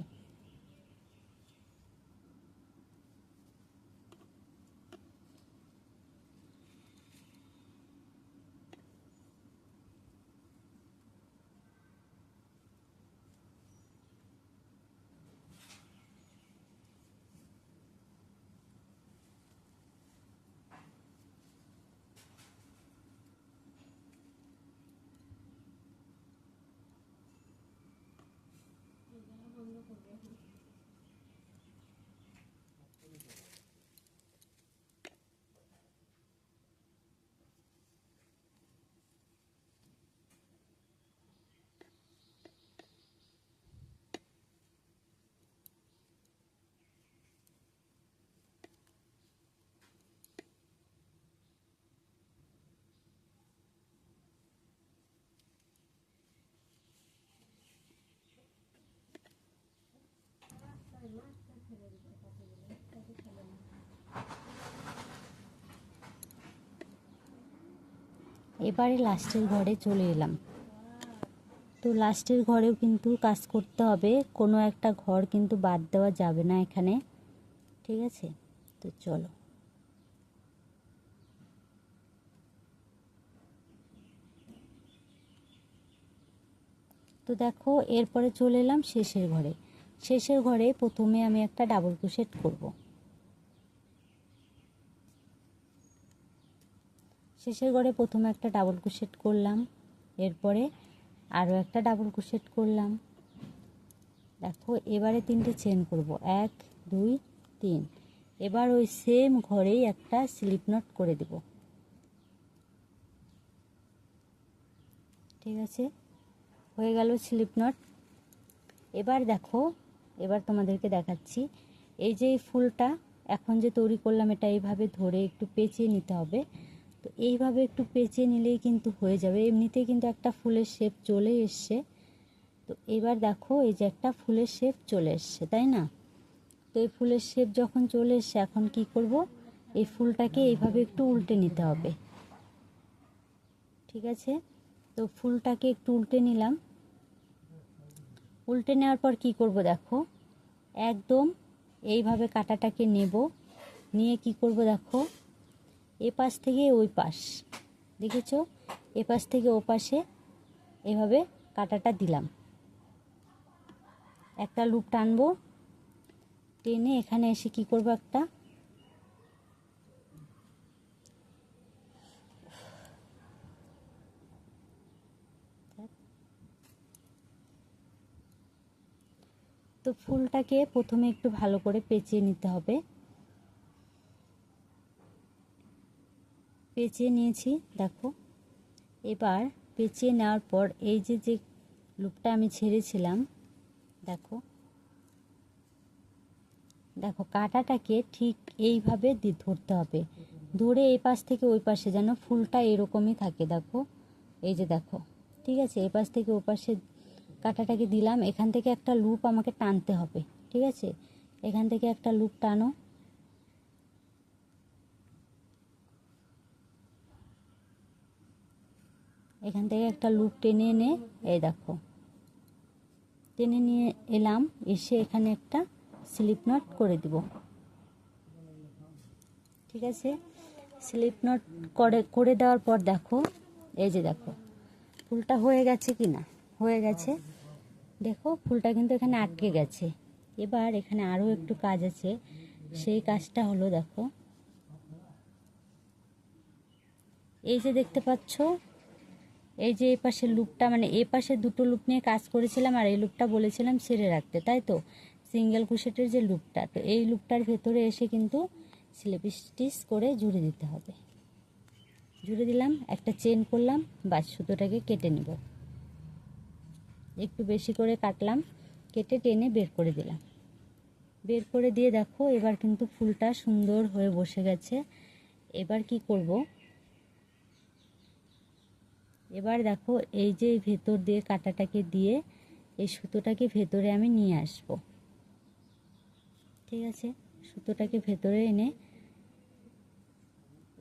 এবারে লাস্টের ঘরে চলে এলাম। তো লাস্টের ঘরেও কিন্তু কাজ করতে হবে, কোনো একটা ঘর কিন্তু বাদ দেওয়া যাবে না এখানে, ঠিক আছে। তো চলো, তো দেখো এরপরে চলে এলাম শেষের ঘরে। শেষের ঘরে প্রথমে আমি একটা ডাবল ক্রোশেট করব। শেষের ঘরে প্রথমে একটা ডাবল ক্রোশেট করলাম, এরপরে আরও একটা ডাবল ক্রোশেট করলাম। দেখো এবারে 3টে চেন করব, 1 2 3। এবার ওই সেম ঘরেই একটা স্লিপ নট করে দেব, ঠিক আছে। হয়ে গেল স্লিপ নট। এবার দেখো, এবার তোমাদেরকে দেখাচ্ছি এই যে এই ফুলটা এখন যে তৈরি করলাম, এটা এইভাবে ধরে একটু পেঁচিয়ে নিতে হবে। তো এইভাবে একটু পেঁচিয়ে নিলেই কিন্তু হয়ে যাবে, এমনিতেই কিন্তু একটা ফুলের শেপ চলে এসছে। তো এবার দেখো এই যে একটা ফুলের শেপ চলে এসছে, তাই না? তো এই ফুলের শেপ যখন চলে এসছে, এখন কি করব, এই ফুলটাকে এইভাবে একটু উল্টে নিতে হবে। ঠিক আছে, তো ফুলটাকে একটু উল্টে নিলাম। উল্টে নেওয়ার পর কি করব দেখো, একদম এইভাবে কাঁটাটাকে নেব, নিয়ে কি করব দেখো, এ পাশ থেকে ওই পাশ, দেখেছো, এ পাশ থেকে ও পাশে এভাবে কাঁটাটা দিলাম। একটা লুপ টানবো, টেনে এখানে এসে কি করব, একটা তো ফুলটাকে প্রথমে একটু ভালো করে পেঁচিয়ে নিতে হবে। পেঁচিয়ে নিয়েছি দেখো। এবার পেঁচিয়ে নেওয়ার পর এই যে যে লুপটা আমি ছেড়েছিলাম, দেখো দেখো কাঁটাটাকে ঠিক এইভাবে ধরতে হবে, ধরে এই পাশ থেকে ওই পাশে যেন ফুলটা এরকমই থাকে। দেখো এই যে দেখো, ঠিক আছে, এই পাশ থেকে ওই পাশে কাঁটাটাকে দিলাম। এখান থেকে একটা লুপ আমাকে টানতে হবে, ঠিক আছে, এখান থেকে একটা লুপ টানো। এখান থেকে একটা লুপ টেনে এনে এই দেখো টেনে নিয়ে এলাম, এসে এখানে একটা স্লিপ নট করে দিব। ঠিক আছে, স্লিপ নট করে দেওয়ার পর দেখো এই যে দেখো ফুলটা হয়ে গেছে কি না, হয়ে গেছে। দেখো ফুলটা কিন্তু এখানে আটকে গেছে। এবার এখানে আরও একটু কাজ আছে, সেই কাজটা হলো দেখো এই যে দেখতে পাচ্ছ, এই যে এই পাশের লুপটা, মানে এই পাশে দুটো লুপ নিয়ে কাজ করেছিলাম আর এই লুপটা বলেছিলাম ছেড়ে রাখতে, তাই তো, সিঙ্গেল ক্রোশেটের যে লুপটা, তো এই লুপটার ভেতরে এসে কিন্তু স্লিপ স্টিচ করে জুড়ে দিতে হবে। জুড়ে দিলাম, একটা চেন করলাম, বাস সুতোটাকে কেটে নেব। একটু বেশি করে কাটলাম, কেটে টেনে বের করে দিলাম। বের করে দিয়ে দেখো এবার কিন্তু ফুলটা সুন্দর হয়ে বসে গেছে। এবার কি করব, এবার দেখো এই যে ভেতর দিয়ে কাঁটাটাকে দিয়ে এই সুতোটাকে ভেতরে আমি নিয়ে আসব। ঠিক আছে, সুতোটাকে ভেতরে এনে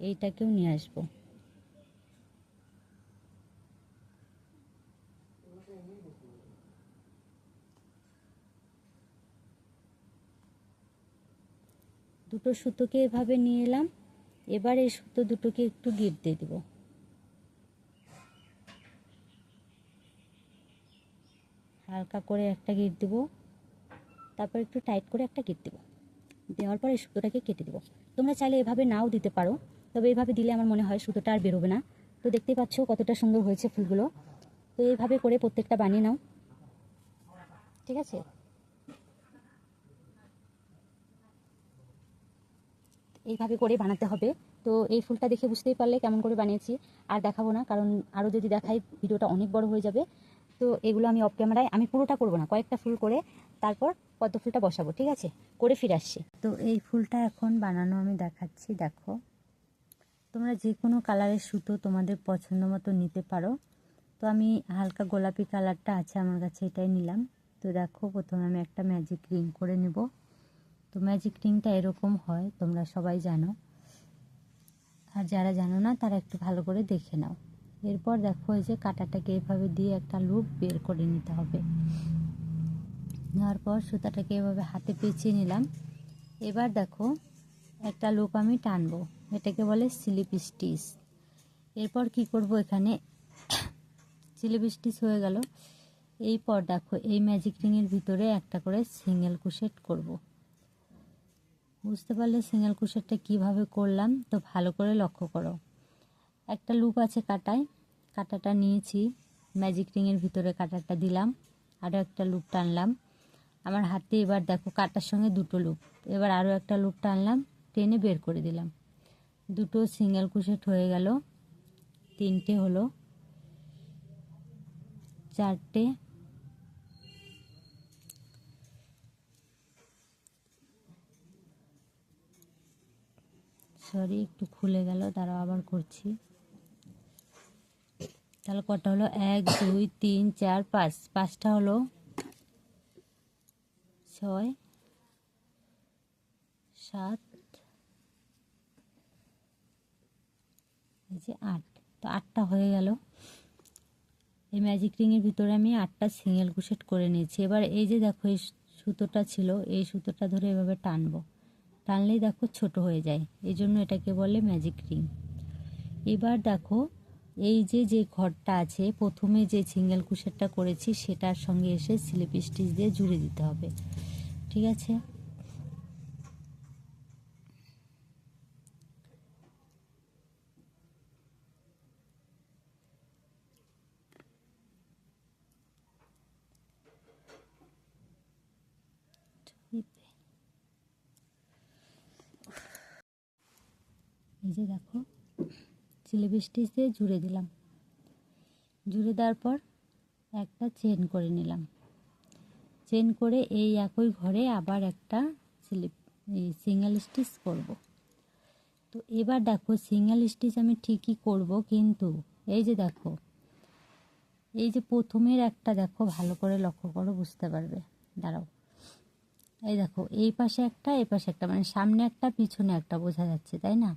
এইটাকেও নিয়ে আসব। দুটো সুতোকে এভাবে নিয়ে এলাম। এবার এই সুতো দুটোকে একটু গিঁট দিয়ে দেব। হালকা করে একটা গিঁট দেব, তারপর একটু টাইট করে একটা গিঁট দেব। দেওয়ার পর এই সুতোটাকে কেটে দেব। তোমরা চাইলে এভাবে নাও দিতে পারো, তবে এইভাবে দিলে আমার মনে হয় সুতোটা আর বেরোবে না। তো দেখতেই পাচ্ছ কতটা সুন্দর হয়েছে ফুলগুলো। তো এইভাবে করে প্রত্যেকটা বানিয়ে নাও, ঠিক আছে। এইভাবে করে বানাতে হবে। তো এই ফুলটা দেখে বুঝতেই পারলে কেমন করে বানিয়েছি। আর দেখাবো না, কারণ আরও যদি দেখাই ভিডিওটা অনেক বড় হয়ে যাবে। তো এগুলো আমি অফ ক্যামেরায়, আমি পুরোটা করব না, কয়েকটা ফুল করে তারপর পদ্ম ফুলটা বসাবো, ঠিক আছে, করে ফিরে আসছি। তো এই ফুলটা এখন বানানো আমি দেখাচ্ছি। দেখো তোমরা যে কোনো কালারের সুতো তোমাদের পছন্দ মতো নিতে পারো। তো আমি হালকা গোলাপি কালারটা আছে আমার কাছে, এটাই নিলাম। তো দেখো প্রথমে আমি একটা ম্যাজিক রিং করে নেব। তো ম্যাজিক রিংটা এরকম হয়, তোমরা সবাই জানো, আর যারা জানো না তারা একটু ভালো করে দেখে নাও। এরপর দেখো এই যে কাঁটাটাকে এভাবে দিয়ে একটা লুপ বের করে নিতে হবে। নেওয়ার পর সুতাটাকে এভাবে হাতে পেঁচিয়ে নিলাম। এবার দেখো একটা লুপ আমি টানবো, এটাকে বলে স্লিপ স্টিচ। এরপর কি করব, এখানে স্লিপ স্টিচ হয়ে গেল। এরপর দেখো এই ম্যাজিক রিংয়ের ভিতরে একটা করে সিঙ্গেল ক্রোশেট করব। বুঝতে পারলে সিঙ্গেল ক্রোশেটটা কিভাবে করলাম, তো ভালো করে লক্ষ্য করো। একটা লুপ আছে কাটায়, কাটাটা নিয়েছি, ম্যাজিক রিংয়ের ভিতরে কাটাটা দিলাম, আরও একটা লুপ টানলাম আমার হাতে। এবার দেখো কাটার সঙ্গে দুটো লুপ, এবার আরও একটা লুপ টানলাম, টেনে বের করে দিলাম। দুটো সিঙ্গেল ক্রোশেট হয়ে গেল, তিনটে হলো, চারটে, সরি, একটু খুলে গেল, দাঁড়াও আবার করছি। তাহলে কটা হলো? 1 2 3 4 5, 5টা হলো 6 7, এই যে 8। তো 8টা হয়ে গেল। এই ম্যাজিক রিংয়ের ভিতরে আমি 8টা সিঙ্গেল ক্রোশেট করে নিয়েছি। এবার এই যে দেখো এই সুতোটা ছিল, এই সুতোটা ধরে এভাবে টানবো, টানলেই দেখো ছোট হয়ে যায়, এই জন্য এটাকে বলে ম্যাজিক রিং। এবার দেখো এই যে যে ঘরটা আছে, প্রথমে যে সিঙ্গেল ক্রোশেটটা করেছি সেটার সঙ্গে এসে স্লিপ স্টিচ দিয়ে জুড়ে দিতে হবে, ঠিক আছে? এই যে দেখো স্লিপ স্টিচ দিয়ে জুড়ে দিলাম, জুড়ে দেওয়ার পর একটা চেন করে নিলাম, চেন করে এই একই ঘরে আবার একটা সিঙ্গেল স্টিচ করব। তো এবার দেখো সিঙ্গেল স্টিচ আমি ঠিকই করব, কিন্তু এই যে দেখো এই যে প্রথমের একটা দেখো, ভালো করে লক্ষ্য করো, বুঝতে পারবে, দাঁড়াও, এই দেখো এই পাশে একটা, এই পাশে একটা, মানে সামনে একটা পিছনে একটা, বোঝা যাচ্ছে তাই না?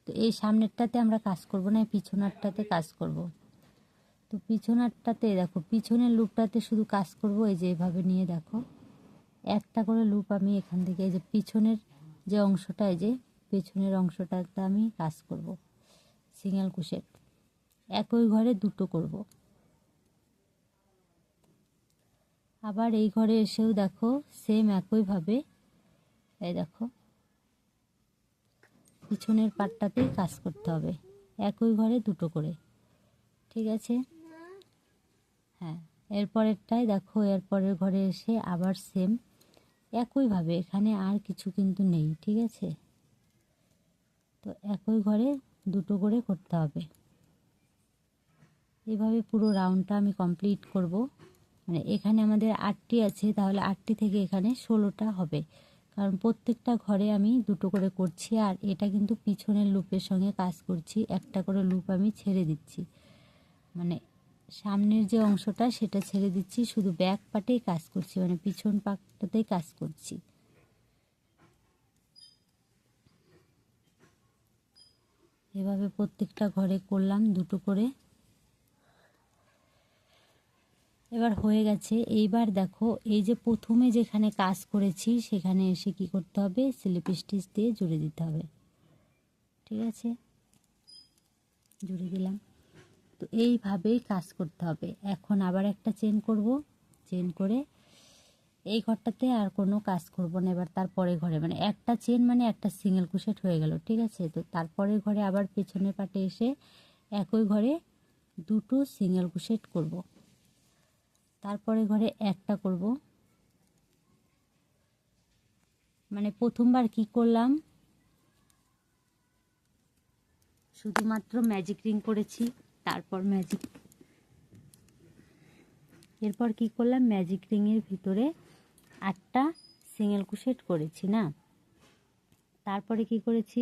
তো এই সামনেরটাতে আমরা কাজ করব না, এই পিছনেরটাতে কাজ করব। তো পিছনেরটাতে দেখো, পিছনের লুপটাতে শুধু কাজ করব, এই যে এভাবে নিয়ে দেখো একটা করে লুপ আমি এখান থেকে, এই যে পিছনের যে অংশটা, এই যে পেছনের অংশটাতে আমি কাজ করব সিঙ্গেল ক্রোশেট, একই ঘরে দুটো করব। আবার এই ঘরে এসেও দেখো সেম একইভাবে, এই দেখো পিছনের পাটটাতেই কাজ করতে হবে, একই ঘরে দুটো করে, ঠিক আছে? হ্যাঁ, এরপরেরটাই দেখো, এরপরের ঘরে এসে আবার সেম একইভাবে, এখানে আর কিছু কিন্তু নেই, ঠিক আছে? তো একই ঘরে দুটো করে করতে হবে। এভাবে পুরো রাউন্ডটা আমি কমপ্লিট করব। মানে এখানে আমাদের 8টি আছে, তাহলে 8টি থেকে এখানে 16টা হবে, কারণ প্রত্যেকটা ঘরে আমি দুটো করে করছি। আর এটা কিন্তু পিছনের লুপের সঙ্গে কাজ করছি, একটা করে লুপ আমি ছেড়ে দিচ্ছি, মানে সামনের যে অংশটা সেটা ছেড়ে দিচ্ছি, শুধু ব্যাক পার্টেই কাজ করছি, মানে পিছন পাটটাতেই কাজ করছি। এভাবে প্রত্যেকটা ঘরে করলাম দুটো করে। এবার হয়ে গেছে। এইবার দেখো এই যে প্রথমে যেখানে কাজ করেছি সেখানে এসে কি করতে হবে, স্লিপ স্টিচ দিয়ে জুড়ে দিতে হবে, ঠিক আছে? জুড়ে দিলাম। তো এইভাবেই কাজ করতে হবে। এখন আবার একটা চেন করব, চেন করে এই ঘরটাতে আর কোনো কাজ করব না। এবার তারপরে ঘরে, মানে একটা চেন মানে একটা সিঙ্গেল ক্রোশেট হয়ে গেল, ঠিক আছে? তো তারপরে ঘরে আবার পেছনের পাটে এসে একই ঘরে দুটো সিঙ্গেল ক্রোশেট করব, তারপরে ঘরে একটা করব। মানে প্রথমবার কি করলাম, শুধুমাত্র ম্যাজিক রিং করেছি, তারপর এরপর কি করলাম, ম্যাজিক রিংয়ের ভিতরে 8টা সিঙ্গেল ক্রোশেট করেছি না। তারপরে কি করেছি,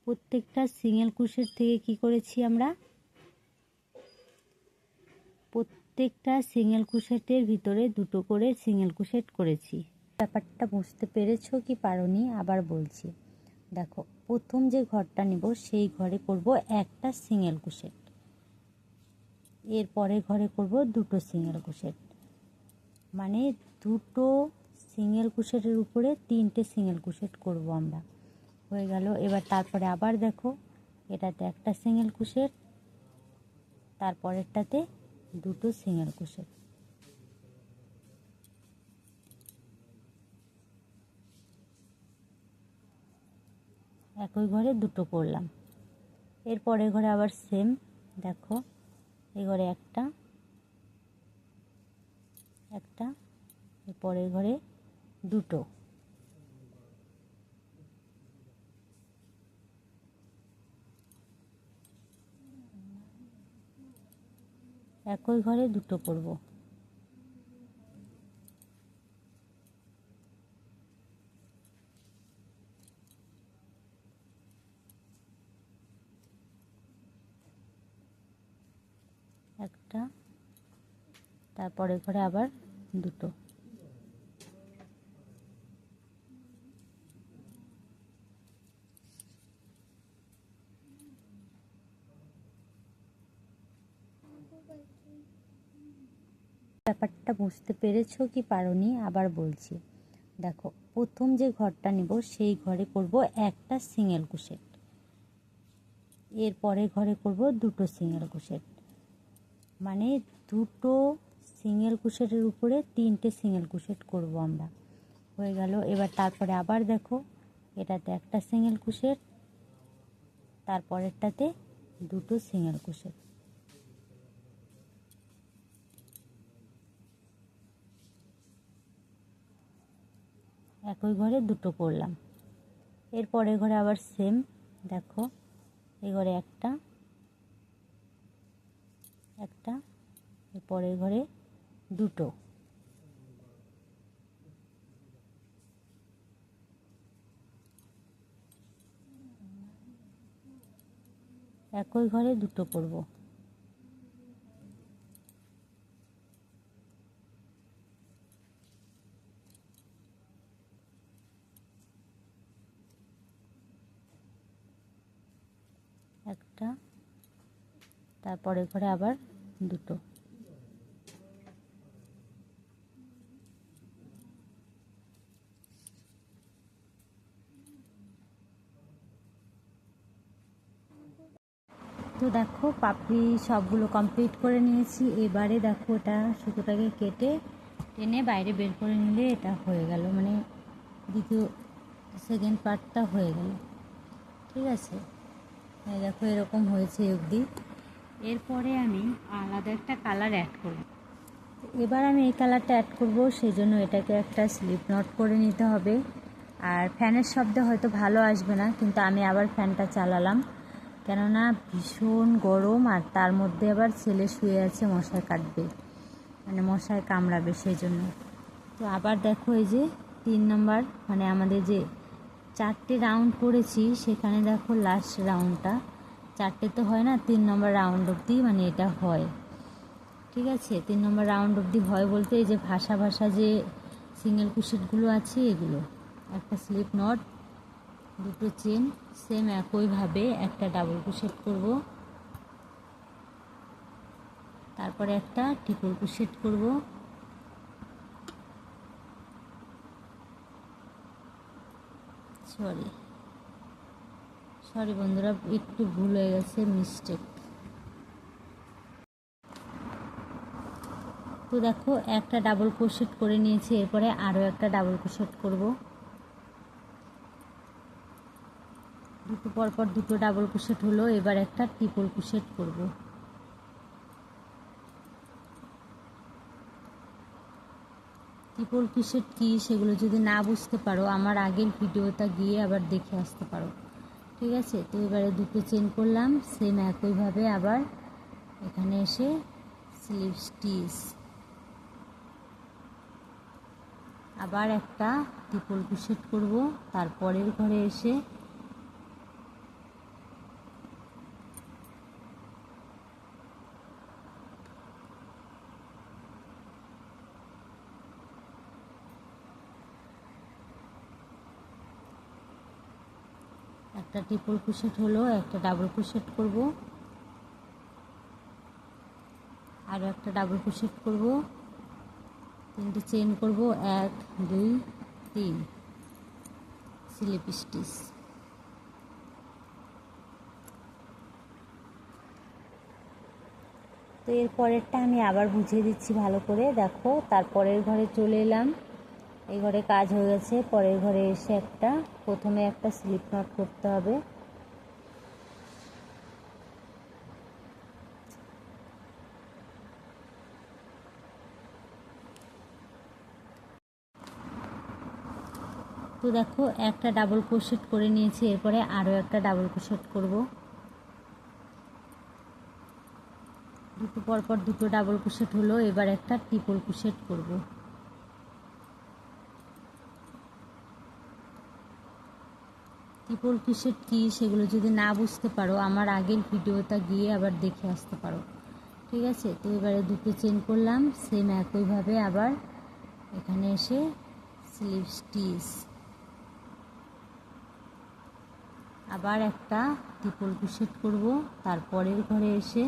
প্রত্যেকটা সিঙ্গেল ক্রোশেট থেকে কি করেছি আমরা, প্রত্যেকটা সিঙ্গেল ক্রোশেটের ভিতরে দুটো করে সিঙ্গেল ক্রোশেট করেছি। ব্যাপারটা বুঝতে পেরেছো কি পারোনি? আবার বলছি, দেখো প্রথম যে ঘরটা নিব সেই ঘরে করব একটা সিঙ্গেল ক্রোশেট, এরপরে ঘরে করব দুটো সিঙ্গেল ক্রোশেট, মানে দুটো সিঙ্গেল ক্রোশেটের উপরে 3টে সিঙ্গেল ক্রোশেট করব আমরা। হয়ে গেল। এবার তারপরে আবার দেখো এটাতে একটা সিঙ্গেল ক্রোশেট, তারপরেরটাতে দুটো সিঙ্গেল ক্রোশেট, একই ঘরে দুটো করলাম। এরপরে ঘরে আবার সেম, দেখো এই ঘরে একটা একটা, এরপরের ঘরে দুটো, একই ঘরে দুটো করব। একটা, তারপরে ঘরে আবার দুটো। ব্যাপারটা বুঝতে পেরেছো কি পারোনি আবার বলছি। দেখো, প্রথম যে ঘরটা নিব সেই ঘরে করব একটা সিঙ্গেল ক্রোশেট, এরপরে ঘরে করব দুটো সিঙ্গেল ক্রোশেট, মানে দুটো সিঙ্গেল ক্রোশেটের উপরে তিনটে সিঙ্গেল ক্রোশেট করব আমরা। হয়ে গেল। এবার তারপরে আবার দেখো, এটাতে একটা সিঙ্গেল ক্রোশেট, তারপরেরটাতে দুটো সিঙ্গেল ক্রোশেট, একই ঘরে দুটো করলাম। এরপরে ঘরে আবার সেম, দেখো এই ঘরে একটা একটা, এরপরে ঘরে দুটো, একই ঘরে দুটো করব। একটা, তারপরে ঘরে আবার দুটো। তো দেখো পাপড়ি সবগুলো কমপ্লিট করে নিয়েছি। এবারে দেখো এটা সুতোটাকে কেটে টেনে বাইরে বের করে নিলে এটা হয়ে গেল, মানে দ্বিতীয় সেকেন্ড পার্টটা হয়ে গেল। ঠিক আছে, দেখো এরকম হয়েছে অবধি। এরপরে আমি আলাদা একটা কালার অ্যাড করব। এবার আমি এই কালারটা অ্যাড করব, সেই জন্য এটাকে একটা স্লিপ নট করে নিতে হবে। আর ফ্যানের শব্দ হয়তো ভালো আসবে না, কিন্তু আমি আবার ফ্যানটা চালালাম, কেননা ভীষণ গরম, আর তার মধ্যে আবার ছেলে শুয়ে আছে, মশায় কাটবে, মানে মশায় কামড়াবে, সেই জন্য। তো আবার দেখো এই যে 3 নাম্বার, মানে আমাদের যে 4টে রাউন্ড করেছি সেখানে দেখো লাস্ট রাউন্ডটা 4টে তো হয় না, 3 নম্বর রাউন্ড অবধি মানে এটা হয়। ঠিক আছে, 3 নম্বর রাউন্ড অবধি হয় বলতে এই যে ভাষা ভাষা যে সিঙ্গেল ক্রোশেটগুলো আছে এগুলো, একটা স্লিপ নট, দুটো চেন, সেম একইভাবে একটা ডাবল ক্রোশেট করব, তারপরে একটা ট্রিপল ক্রোশেট করব, সরি বন্ধুরা, একটু ভুল হয়ে গেছে, মিস্টেক। তো দেখো একটা ডাবল ক্রোশেট করে নিয়েছি, এরপরে আরও একটা ডাবল ক্রোশেট করব, দুটো পরপর দুটো ডাবল ক্রোশেট হলো। এবার একটা ট্রিপল ক্রোশেট করব, ট্রিপল ক্রোশেট কী সেগুলো যদি না বুঝতে পারো আমার আগের ভিডিওটা গিয়ে আবার দেখে আসতে পারো। ঠিক আছে, তো এবারে দুটো চেন করলাম, সেম একইভাবে আবার এখানে এসে স্লিপ স্টিচ, আবার একটা ট্রিপল ক্রোশেট করব, তারপরের ঘরে এসে একটা ট্রিপল ক্রোশেট হলো, একটা ডাবল ক্রোশেট করব, আরও একটা ডাবল ক্রোশেট করব, 3টে চেন করব, 1 2 3, স্লিপ স্টিচ। তো এর পরেরটা আমি আবার বুঝিয়ে দিচ্ছি ভালো করে, দেখো তারপরের ঘরে চলে এলাম, এই ঘরে কাজ হয়ে গেছে। পরের ঘরে এসে প্রথমে একটা স্লিপ নট করতে হবে, তো দেখো একটা ডাবল ক্রোশেট করে নিয়েছি, এরপরে আরও একটা ডাবল ক্রোশেট করব, দুটো পরপর দুটো ডাবল ক্রোশেট হলো। এবার একটা ট্রিপল ক্রোশেট করব, ট্রিপল ক্রোশেট কী সেগুলো যদি না বুঝতে পারো আমার আগের ভিডিওটা গিয়ে আবার দেখে আসতে পারো। ঠিক আছে। তো এবারে দুটো চেন করলাম, সেম একইভাবে আবার এখানে এসে স্লিপ স্টিচ, আবার একটা ট্রিপল ক্রোশেট করব, তারপরের ঘরে এসে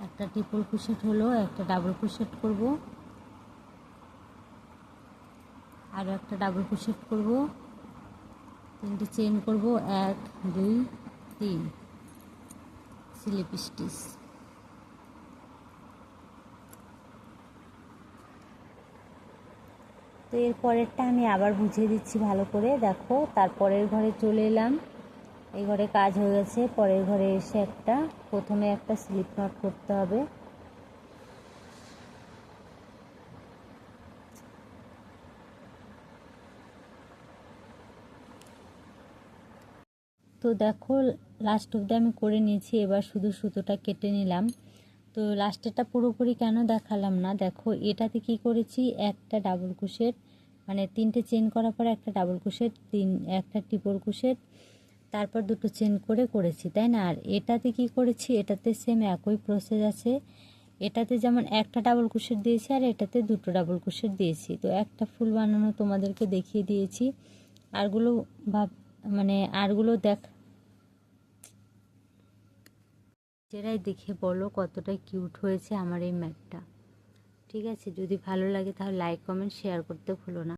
একটা ট্রিপল ক্রোশেট হলো, একটা ডাবল ক্রোশেট করব, আরও একটা ডাবল ক্রোশেট করব, তিনটে চেন করব, 1 2 3, স্লিপ স্টিচ। তো এর পরেরটা আমি আবার বুঝিয়ে দিচ্ছি ভালো করে, দেখো। তারপরের ঘরে চলে এলাম, এই ঘরে কাজ হয়ে গেছে। পরের ঘরে এসে প্রথমে একটা স্লিপ নট করতে হবে। তো দেখো লাস্ট অবধি আমি করে নিয়েছি, এবার শুধু সুতোটা কেটে নিলাম। তো লাস্টেরটা পুরোপুরি কেন দেখালাম না, দেখো এটাতে কি করেছি, একটা ডাবল ক্রোশেট, মানে তিনটে চেন করার পরে একটা ডাবল ক্রোশেট, একটা ট্রিপল ক্রোশেট, তারপর দুটো চেন করে করেছি, তাই না? আর এটাতে কি করেছি, এটাতে সেম একই প্রসেস আছে। এটাতে যেমন একটা ডাবল ক্রোশেট দিয়েছি আর এটাতে দুটো ডাবল ক্রোশেট দিয়েছি। তো একটা ফুল বানানো তোমাদেরকে দেখিয়ে দিয়েছি, আরগুলো আরগুলো নিজেরাই দেখে বলো কতটা কিউট হয়েছে আমার এই ম্যাটটা। ঠিক আছে, যদি ভালো লাগে তাহলে লাইক কমেন্ট শেয়ার করতে ভুলো না।